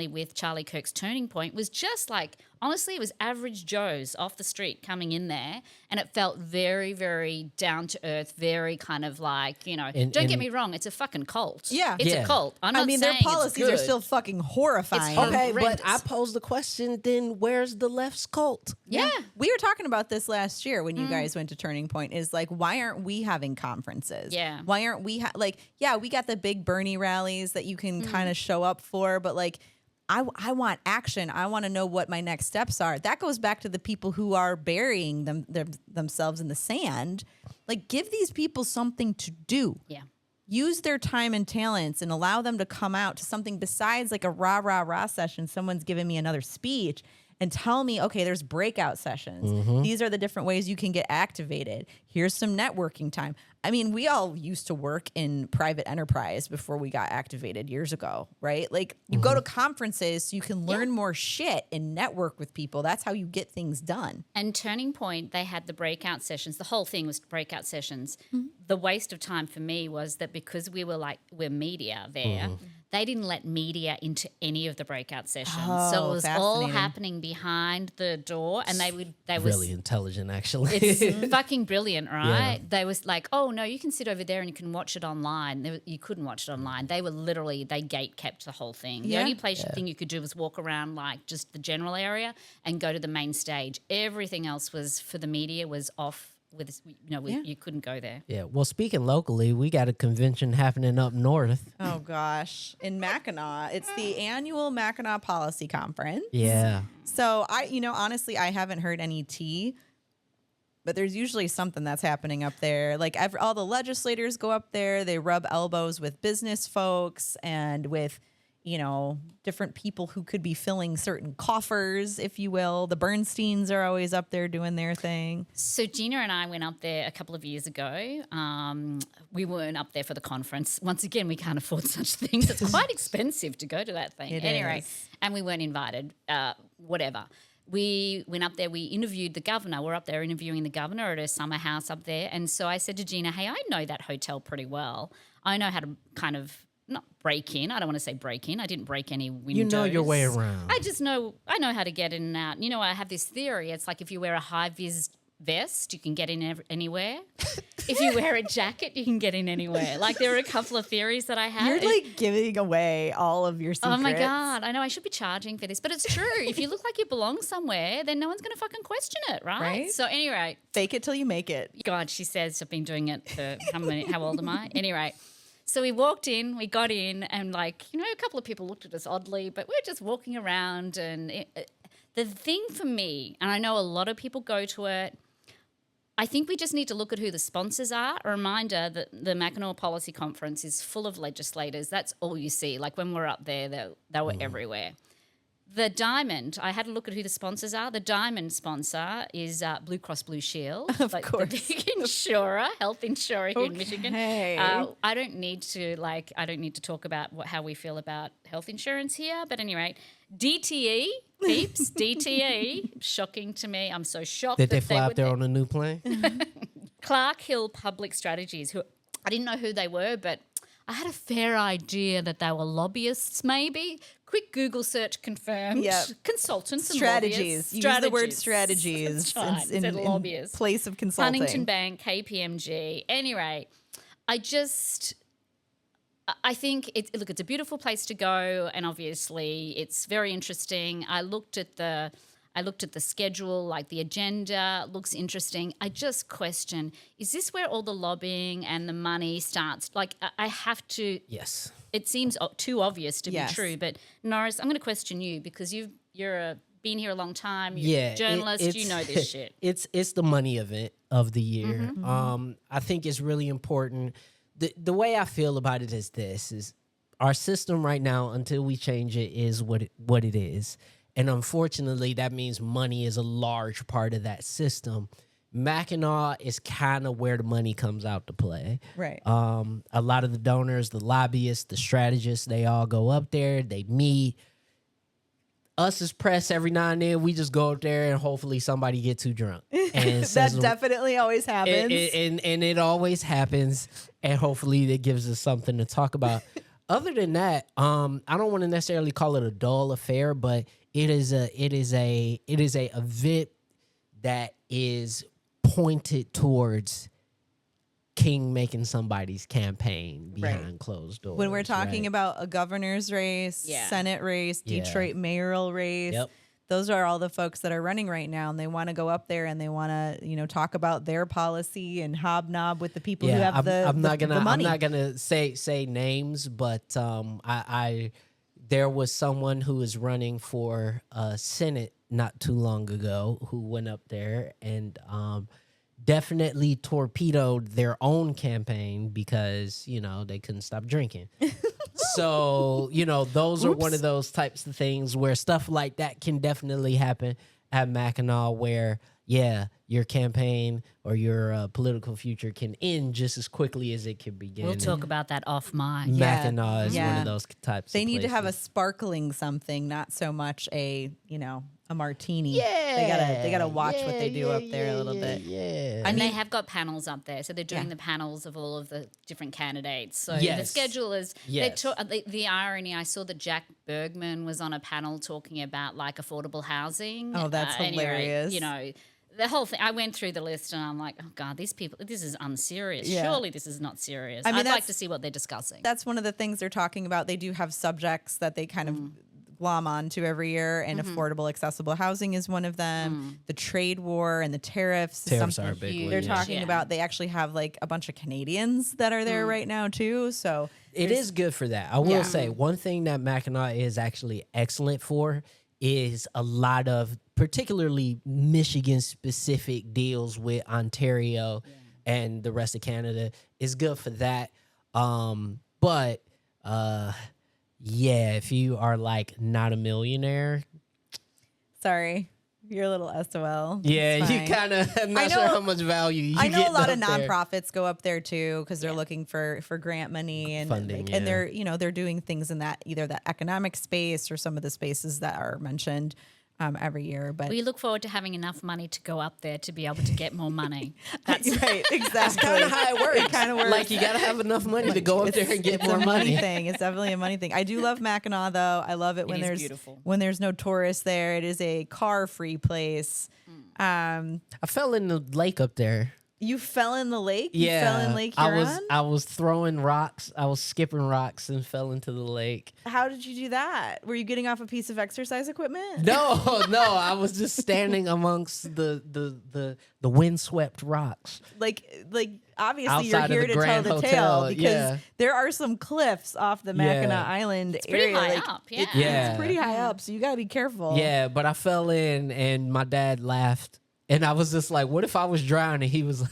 with Charlie Kirk's Turning Point was just like, honestly, it was average Joes off the street coming in there, and it felt very, very down to earth, very kind of like, you know, don't get me wrong, it's a fucking cult. Yeah. It's a cult. I'm not I mean, saying their policies are it's good. still fucking horrifying. It's Okay, but horrendous. I pose the question, then where's the left's cult? Yeah. We were talking about this last year when you guys went to Turning Point, is like, why aren't we having conferences? Yeah. Why aren't we we got the big Bernie rallies that you can kind of show up for, but like, I want action. I want to know what my next steps are. That goes back to the people who are burying themselves in the sand. Like, give these people something to do. Yeah. Use their time and talents and allow them to come out to something besides like a rah session. Someone's giving me another speech, and tell me, okay, there's breakout sessions. These are the different ways you can get activated. Here's some networking time. I mean, we all used to work in private enterprise before we got activated years ago, right? Like, you go to conferences so you can learn more shit and network with people. That's how you get things done. And Turning Point, they had the breakout sessions. The whole thing was breakout sessions. The waste of time for me was that because we're media there, they didn't let media into any of the breakout sessions. So it was all fascinating. happening behind the door, and they Really intelligent, actually. It's fucking brilliant, right? They was like, oh, no, you can sit over there and you can watch it online. You couldn't watch it online. They were literally, they gate kept the whole thing. The only thing you could do was walk around like just the general area and go to the main stage. Everything else was for the media was off with, you couldn't go there. Yeah. Well, speaking locally, we got a convention happening up north. Oh, gosh. In Mackinac. It's the annual Mackinac Policy Conference. Yeah. So honestly, I haven't heard any tea, but there's usually something that's happening up there. Like all the legislators go up there, they rub elbows with business folks and with, different people who could be filling certain coffers, if you will. The Bernsteins are always up there doing their thing. So Gina and I went up there a couple of years ago. We weren't up there for the conference. Once again, we can't afford such things. It's quite expensive to go to that thing. Anyway, and we weren't invited, whatever. We went up there, we interviewed the governor. We're up there interviewing the governor at her summer house up there. And so I said to Gina, hey, I know that hotel pretty well. I know how to kind of not break in. I don't want to say break in. I didn't break any windows. You know your way around. I know how to get in and out. I have this theory. It's like if you wear a high-vis vest, you can get in anywhere. If you wear a jacket, you can get in anywhere. Like, there are a couple of theories that I have. You're like giving away all of your secrets. Oh my God. I know I should be charging for this, but it's true. If you look like you belong somewhere, then no one's going to fucking question it, right? So anyway. Fake it till you make it. God, she says I've been doing it for how old am I? Anyway. So we walked in, we got in, and a couple of people looked at us oddly, but we're just walking around. And the thing for me, and I know a lot of people go to it, I think we just need to look at who the sponsors are. A reminder that the Mackinac Policy Conference is full of legislators. That's all you see. Like when we're up there, they were everywhere. The Diamond, I had a look at who the sponsors are. The Diamond sponsor is Blue Cross Blue Shield. Of course. The big insurer, health insurer here in Michigan. I don't need to talk about how we feel about health insurance here. But anyway, DTE, peeps, DTE, shocking to me. I'm so shocked. Did they fly up there on a new plane? Clark Hill Public Strategies, who I didn't know who they were, but I had a fair idea that they were lobbyists, maybe. Quick Google search confirmed. Yep. Consultants and Strategies. lobbyists. Use the word strategies That's right. in lobbyists. place of consulting. Huntington Bank, KPMG. Anyway, I think it's a beautiful place to go, and obviously it's very interesting. I looked at the schedule, like the agenda looks interesting. I just question, is this where all the lobbying and the money starts? Like, I have to. Yes. It seems too obvious to be true. But Norris, I'm going to question you because you're been here a long time. You're a journalist. You know this shit. It's the money event of the year. I think it's really important. The way I feel about it is this: is our system right now, until we change it, is what it is. And unfortunately, that means money is a large part of that system. Mackinac is kind of where the money comes out to play. Right. A lot of the donors, the lobbyists, the strategists, they all go up there, they meet. Us as press, every now and then, we just go up there and hopefully somebody get too drunk. And That definitely always happens. and it always happens. And hopefully it gives us something to talk about. Other than that, I don't want to necessarily call it a dull affair, but it is a event that is pointed towards King making somebody's campaign behind closed doors. When we're talking about a governor's race, Senate race, Detroit mayoral race, those are all the folks that are running right now, and they want to go up there and they want to, talk about their policy and hobnob with the people who have the money. I'm not gonna say names, but there was someone who was running for Senate not too long ago who went up there and definitely torpedoed their own campaign because, they couldn't stop drinking. So, those are one of those types of things where stuff like that can definitely happen at Mackinac, where, your campaign or your political future can end just as quickly as it can begin. We'll talk about that off mic. Mackinac is one of those types They of need to have a places. sparkling something, not so much a martini. Yeah. They gotta watch what they do up there a little bit. Yeah. And they have got panels up there. So they're doing the panels of all of the different candidates. So the Yes. schedule is... Yes. The irony, I saw that Jack Bergman was on a panel talking about, affordable housing. Oh, that's hilarious. The whole thing, I went through the list and I'm like, oh, God, these people, this is unserious. Yeah. Surely this is not serious. I mean, I'd like that's- to see what they're discussing. That's one of the things they're talking about. They do have subjects that they kind of glom onto every year, and affordable, accessible housing is one of them. The trade war and the tariffs. Is Tariffs something are a big huge. one. they're yeah. talking about. They actually have a bunch of Canadians that are there right now too. So It is good for that. I will say one thing that Mackinac is actually excellent for is a lot of particularly Michigan specific deals with Ontario and the rest of Canada is good for that. But if you are not a millionaire, sorry, you're a little SOL. It's you fine. kind of I'm not I sure know- how much value you I know get a lot of up there. nonprofits go up there too because they're looking for grant money and Funding, and they're they're doing things in that either that economic space or some of the spaces that are mentioned every year. But we look forward to having enough money to go up there to be able to get more money. That's right, exactly. Kind of how it works. It kind of works. Like you gotta have enough money to go up there and get It's more a money money. thing. It's definitely a money thing. I do love Mackinac though. I love it when is there's beautiful. when there's no tourists there. It is a car-free place. I fell in the lake up there. You fell in the lake. You fell in Lake Huron. I was throwing rocks. I was skipping rocks and fell into the lake. How did you do that? Were you getting off a piece of exercise equipment? No, I was just standing amongst the windswept rocks. Like obviously Outside you're of here the to tell Grand the Hotel, tale because yeah. there are some cliffs off the Mackinac Island pretty area. high like, up, yeah. It's pretty high up, so you got to be careful. Yeah, but I fell in and my dad laughed. And I was just like, what if I was drowning? He was like,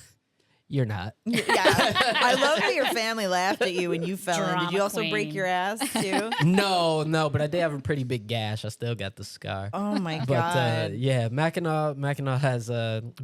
you're not. Yeah. I love that your family laughed at you when you fell in. Did Drama you also queen. break your ass too? No, but I did have a pretty big gash. I still got the scar. Oh my But god. Mackinac has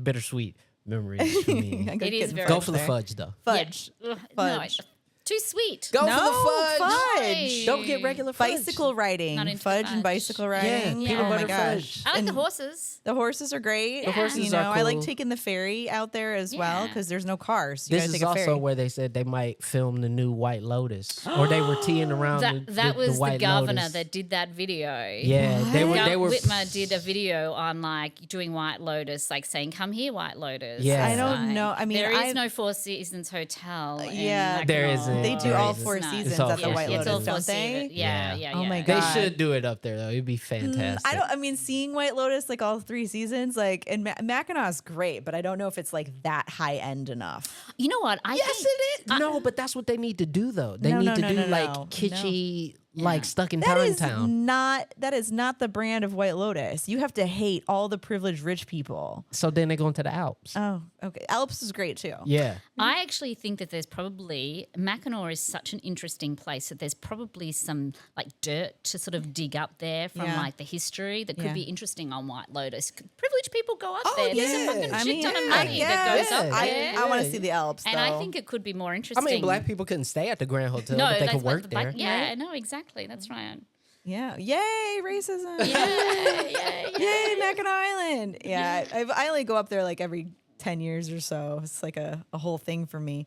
bittersweet memories for me. I gotta It get is in very Go for the there. fudge though. Fudge. Yeah. Ugh, Fudge. No, too sweet. Go No, for the fudge. fudge. Don't get regular fudge. Bicycle riding. Not into Fudge fudge. and bicycle riding. peanut Oh my butter gosh. fudge. I like the And horses. the horses are great. The horses you know, are I like cool. taking the ferry out there as well Yeah. because there's no cars. You This gotta is take a also ferry. where they said they might film the new White Lotus, or they were teeing around That was the White governor Lotus. that did that video. Yeah, they were. Whitmer did a video on doing White Lotus, saying, "Come here, White Lotus." Yeah. I don't know. I mean, there is I- no Four Seasons hotel. in Yeah, There Mackinac. isn't. They do There all isn't. four It's not. seasons It's all at the four White seasons. Lotus, It's all don't they? seasons. Yeah. Oh my They God. should do it up there though. It'd be fantastic. I mean, seeing White Lotus all 3 seasons, and Mackinac's great, but I don't know if it's that high end enough. You know what? I Yes, think it is. No, but that's what they need to do though. They No, need no, to no, do no, no. kitschy like stuck in That Time is Town. that is not the brand of White Lotus. You have to hate all the privileged rich people. So then they go into the Alps. Oh, okay. Alps is great too. Yeah. I actually think that there's probably Mackinac is such an interesting place that there's probably some like dirt to sort of dig up there from Yeah. like the history that could Yeah. be interesting on White Lotus. Privileged people go up Oh, there. There's yeah. a fucking I shit mean, ton of yeah, money that goes up yeah. there. I want to see the Alps, and though. I think it could be more I interesting. mean, black people couldn't stay at the Grand Hotel, no, but they that's could work what- there. yeah, no, exactly. That's right. Yeah. Yay, racism. Yeah. Yay, Mackinac Island. Yeah, I only go up there like every 10 years or so. It's like a whole thing for me.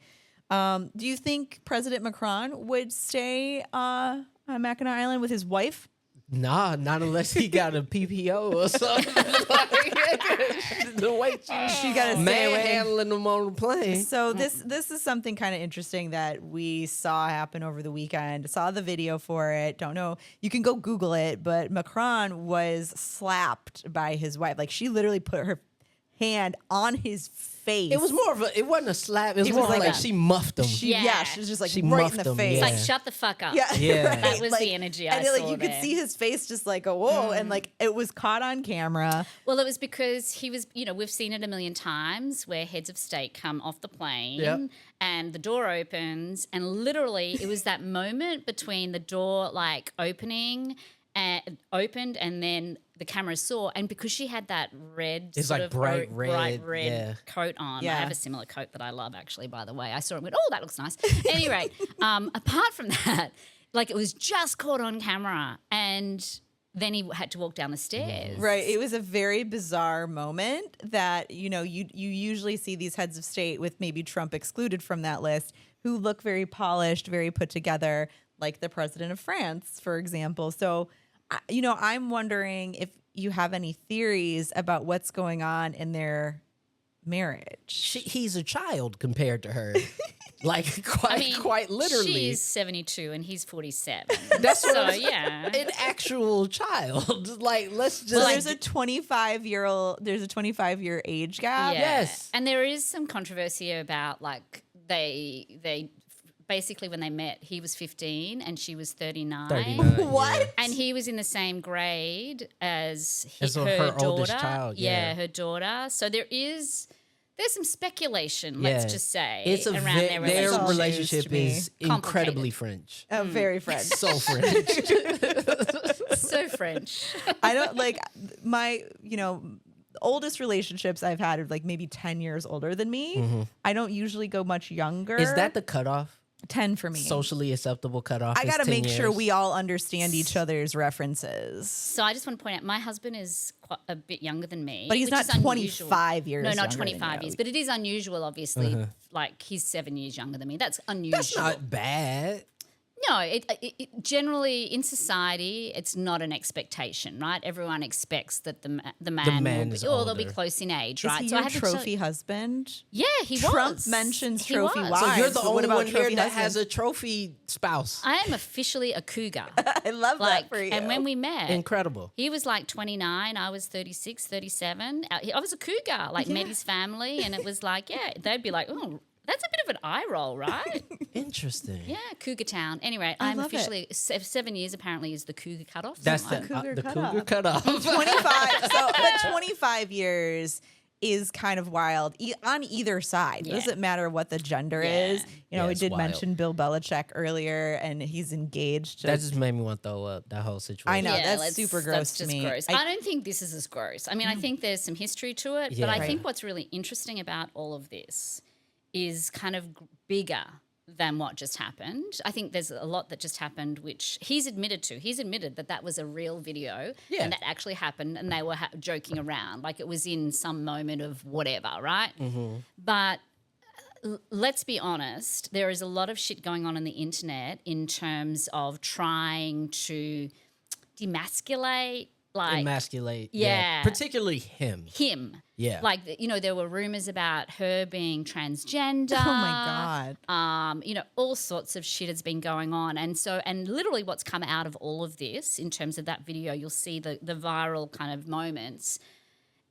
Do you think President Macron would stay on Mackinac Island with his wife? Nah, not unless he got a PPO or something. The way She got to stay away. manhandling them on the plane. So this is something kind of interesting that we saw happen over the weekend. Saw the video for it. Don't know. You can go Google it, but Macron was slapped by his wife. Like she literally put her hand on his face. It was more of a. It wasn't a slap. It was It more was like like she muffed him. yeah. Yeah. She was just like She right in muffed the him, face. It's yeah. like, shut the fuck up. Yeah, Yeah. right. That was Like, the energy I and like saw you could there. see his face just like go whoa, and like it was caught on camera. Well, it was because he was, we've seen it a million times where heads of state come off the plane Yep. and the door opens, and literally it was that moment between the door like opened and then the camera saw, and because she had that red, It's sort like of bright bright red, red yeah. coat on. Yeah. I have a similar coat that I love actually, by the way. I saw it and went, oh, that looks nice. Anyway, apart from that, like it was just caught on camera, and then he had to walk down the stairs. Right. It was a very bizarre moment that, you usually see these heads of state with maybe Trump excluded from that list who look very polished, very put together, like the president of France, for example. So, I'm wondering if you have any theories about what's going on in their marriage. He's a child compared to her. Like quite literally. She's 72 and he's 47. That's what so, I'm- yeah. An actual child. Like, let's just. So there's a 25-year age gap. Yeah. Yes. And there is some controversy about like they basically when they met, he was 15 and she was 39. 39, What? yeah. And he was in the same grade as As her her daughter. oldest child, yeah. her daughter. So there's some speculation, Yeah. let's just say, It's a around their their relationship. relationship to me. is incredibly French. Very French. So French. So French. I don't like my, oldest relationships I've had are like maybe 10 years older than me. I don't usually go much younger. Is that the cutoff? 10 for me? Socially acceptable cutoff? I is got to 10 make sure years? we all understand each other's references. So I just want to point out, my husband is quite a bit younger than me, But he's which not is unusual. 25 years No, not younger than 25 you. years, but it is unusual. Obviously, like he's 7 years younger than me. That's unusual. That's not bad. No, it generally in society, it's not an expectation, right? Everyone expects that the man man will is be, or they'll be older. close in age, Is right? he so I your have to tell- trophy husband? Yeah, he Trump was. mentions He trophy was. wives. So you're the but what only about one here trophy that husband? has a trophy spouse. I am officially a cougar. I love Like, that for you. and when we met, Incredible. he was like 29, I was 36, 37. I was a cougar, like met his family, and it was like, yeah, they'd be like, oh, that's a bit of an eye roll, right? Interesting. Yeah, Cougar Town. Anyway, I I'm love it. officially 7 years apparently is the cougar cutoff. That's So the cougar cougar cutoff. cutoff. 25. But 25 years is kind of wild on either side. Yeah. It doesn't matter what the gender Yeah. is. Yeah, We it's did wild. mention Bill Belichick earlier, and he's engaged. That just made me want to throw up that whole situation. I know. Yeah, that's super gross that's to just me. gross. I- I don't think this is as gross. I mean, I think there's some history to it, Yeah. but I Right. think what's really interesting about all of this is kind of bigger than what just happened. I think there's a lot that just happened, which he's admitted to. He's admitted that that was a real video Yeah. and that actually happened, and they were joking around like it was in some moment of whatever, right? But let's be honest, there is a lot of shit going on the internet in terms of trying to demasculate, like Emasculate. Yeah. Particularly him. him. Yeah. Like, there were rumors about her being transgender. Oh my God. All sorts of shit has been going on. And literally what's come out of all of this in terms of that video, you'll see the viral kind of moments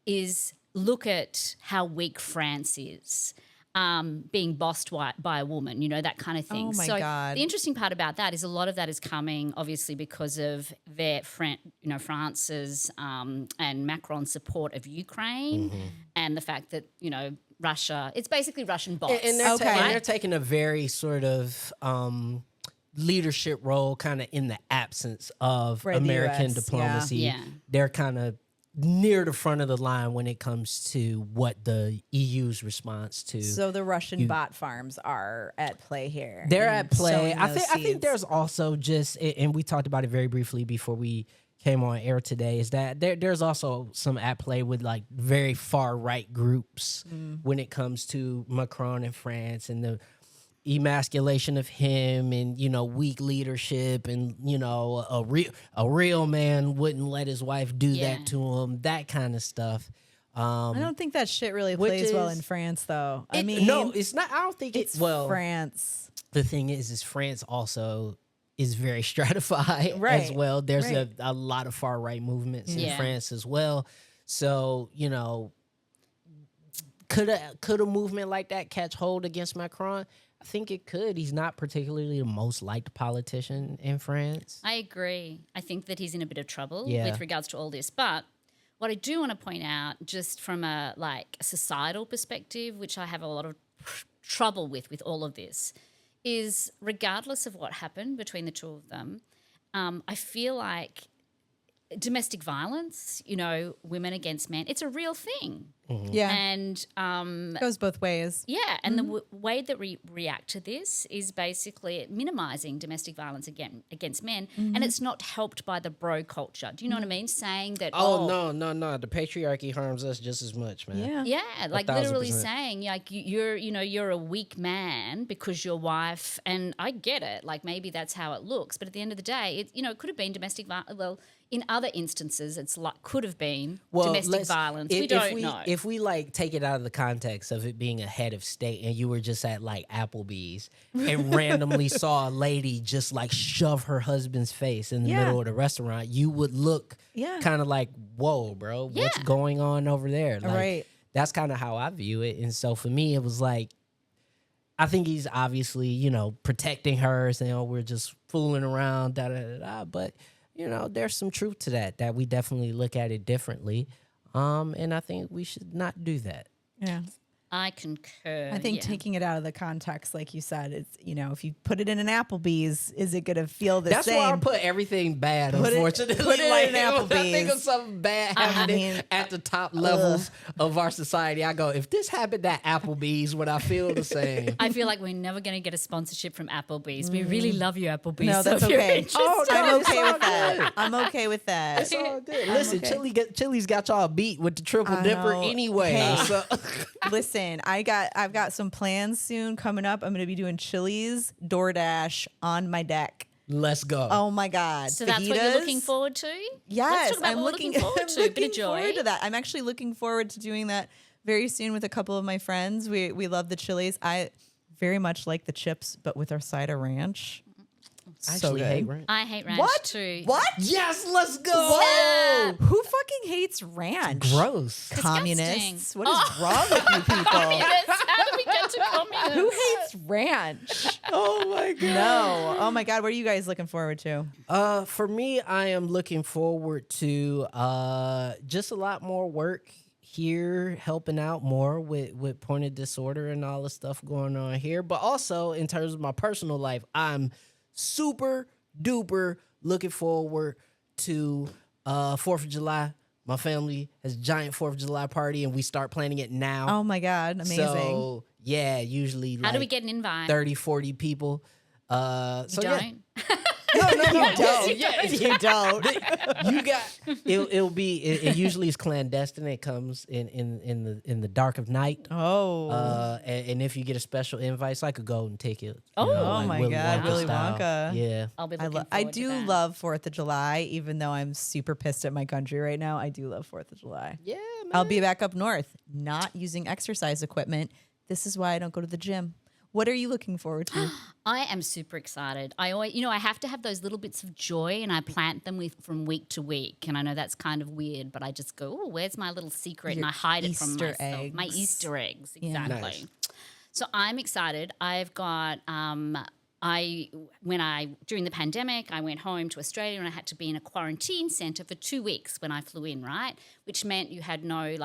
is look at how weak France is. being bossed by a woman, that kind of thing. Oh my so God. the interesting part about that is a lot of that is coming obviously because of France's and Macron's support of Ukraine and the fact that, Russia, it's basically Russian bots. And they're, Okay. and they're taking a very sort of leadership role kind of in the absence of For the American US, diplomacy. yeah. They're kind of near the front of the line when it comes to what the EU's response to. So the Russian bot farms are at play here. They're and at play. sowing I those think seeds. there's also just, and we talked about it very briefly before we came on air today, is that there's also some at play with like very far right groups when it comes to Macron in France and the emasculation of him and weak leadership and a real man wouldn't let his wife do Yeah. that to him, that kind of stuff. I don't think that shit really Which plays well is- in France, though. I It- mean, no, it's not. I don't think it's well, France. the thing is France also is very stratified Right, as well. There's right. a lot of far right movements in Yeah. France as well. So could a movement like that catch hold against Macron? I think it could. He's not particularly the most liked politician in France. I agree. I think that he's in a bit of trouble Yeah. with regards to all this. But what I do want to point out, just from a societal perspective, which I have a lot of trouble with all of this, is regardless of what happened between the two of them, I feel like domestic violence, women against men, it's a real thing. Yeah, And it goes both ways. yeah, and the way that we react to this is basically minimizing domestic violence against men, and it's not helped by the bro culture. Do you know what I mean? Saying that, No. The patriarchy harms us just as much, man. Yeah. yeah, like 1,000%. literally saying, like you're a weak man because your wife, and I get it, like maybe that's how it looks, but at the end of the day, it could have been domestic violence. Well, in other instances, it's could have been domestic violence. We don't know. If we take it out of the context of it being a head of state and you were just at Applebee's and randomly saw a lady just shove her husband's face in the Yeah. middle of the restaurant, you would look Yeah. kind of like, whoa, bro, what's Yeah. going on over there? Right. That's kind of how I view it. And so for me, it was I think he's obviously, protecting her, saying, oh, we're just fooling around, da-da-da-da. But, there's some truth to that we definitely look at it differently. And I think we should not do that. Yeah. I concur. I think yeah. taking it out of the context, like you said, it's if you put it in an Applebee's, is it gonna feel the That's same? why I put everything bad, Put it- unfortunately. put it in when I think Applebee's. of something bad happening at the top levels of our society, I go, if this happened at Applebee's, would I feel the same? I feel like we're never going to get a sponsorship from Applebee's. We really love you, Applebee's. No, so that's if you're okay. interested- Oh, no, I'm it's okay all with that. good. I'm okay with that. It's all good. Listen, okay. Chili's got y'all beat with the triple I dipper know. anyway. Hey. So Listen, I've got some plans soon coming up. I'm gonna be doing Chili's DoorDash on my deck. let's go. Oh my God. So that's what you're looking Fajitas? forward to? Yes, Let's talk about I'm what we're looking forward I'm to. Bit looking of joy. forward to that. I'm actually looking forward to doing that very soon with a couple of my friends. We love the Chili's. I very much like the chips, but with our side of ranch. I So actually good. hate ranch. I hate ranch What? too. What? Yes, let's go. Yeah. Who fucking hates ranch? Gross. Communists. What is wrong with you people? Communists? How do we get to communists? Who hates ranch? Oh my god. No. Oh my God. What are you guys looking forward to? For me, I am looking forward to just a lot more work here, helping out more with pointed disorder and all the stuff going on here. But also in terms of my personal life, I'm super duper looking forward to 4th of July. My family has a giant 4th of July party and we start planning it now. Oh my God. Amazing. So yeah, usually How do we get an invite? 30, 40 people. So You yeah. don't? No, you don't. Yeah, You don't. you got it usually is clandestine. It comes in the dark of night. Oh. And if you get a special invite, it's like a golden ticket. Oh my God, Willy style. Wonka. Yeah. I'll be I, looking I forward to do that. love 4th of July, even though I'm super pissed at my country right now. I do love 4th of July. Yeah, man. I'll be back up north, not using exercise equipment. This is why I don't go to the gym. What are you looking forward to? I am super excited. I always, I have to have those little bits of joy, and I plant them from week to week. And I know that's kind of weird, but I just go, "Oh, where's my little secret?" Your and I hide it from Easter myself. My eggs. Easter eggs, Yeah. exactly. Nice. So I'm excited. I've got during the pandemic, I went home to Australia and I had to be in a quarantine centre for 2 weeks when I flew in, right? Which meant you had no,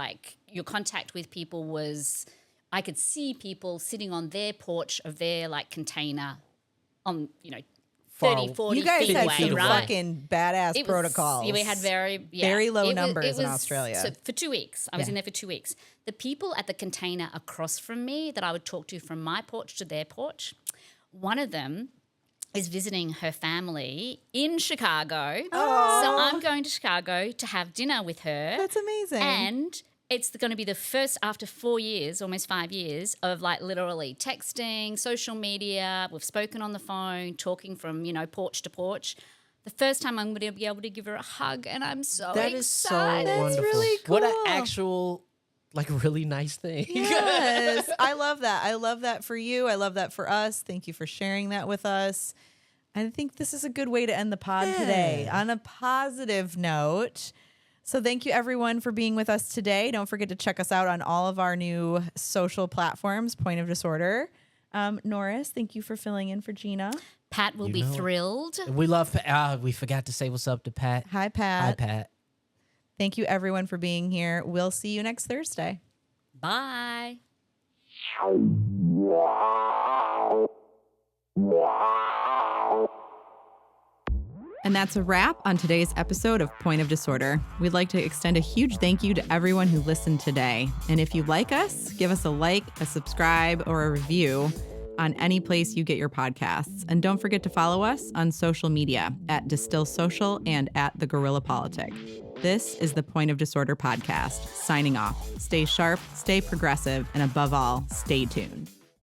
your contact with people was, I could see people sitting on their porch of their container on, 30, 40 You guys feet had away, some right? fucking badass protocols. We had very low numbers in Australia. So for 2 weeks. I was in there for 2 weeks. The people at the container across from me that I would talk to from my porch to their porch, one of them is visiting her family in Chicago. Oh. So I'm going to Chicago to have dinner with her. That's amazing. And it's going to be the first after 4 years, almost 5 years, of literally texting, social media. We've spoken on the phone, talking from, porch to porch. The first time I'm going to be able to give her a hug, and I'm so excited. That is so That's wonderful. really What an cool. actual, really nice thing. Yes, I love that. I love that for you. I love that for us. Thank you for sharing that with us. I think this is a good way to end the pod today on a positive note. So thank you, everyone, for being with us today. Don't forget to check us out on all of our new social platforms, Point of Disorder. Norris, thank you for filling in for Gina. Pat will be thrilled. We love, we forgot to say what's up to Pat. Hi, Pat. Hi, Pat. Thank you, everyone, for being here. We'll see you next Thursday. Bye. And that's a wrap on today's episode of Point of Disorder. We'd like to extend a huge thank you to everyone who listened today. And if you like us, give us a like, a subscribe, or a review on any place you get your podcasts. And don't forget to follow us on social media at Distill Social and at The Guerrilla Politic. This is the Point of Disorder podcast, signing off. Stay sharp, stay progressive, and above all, stay tuned.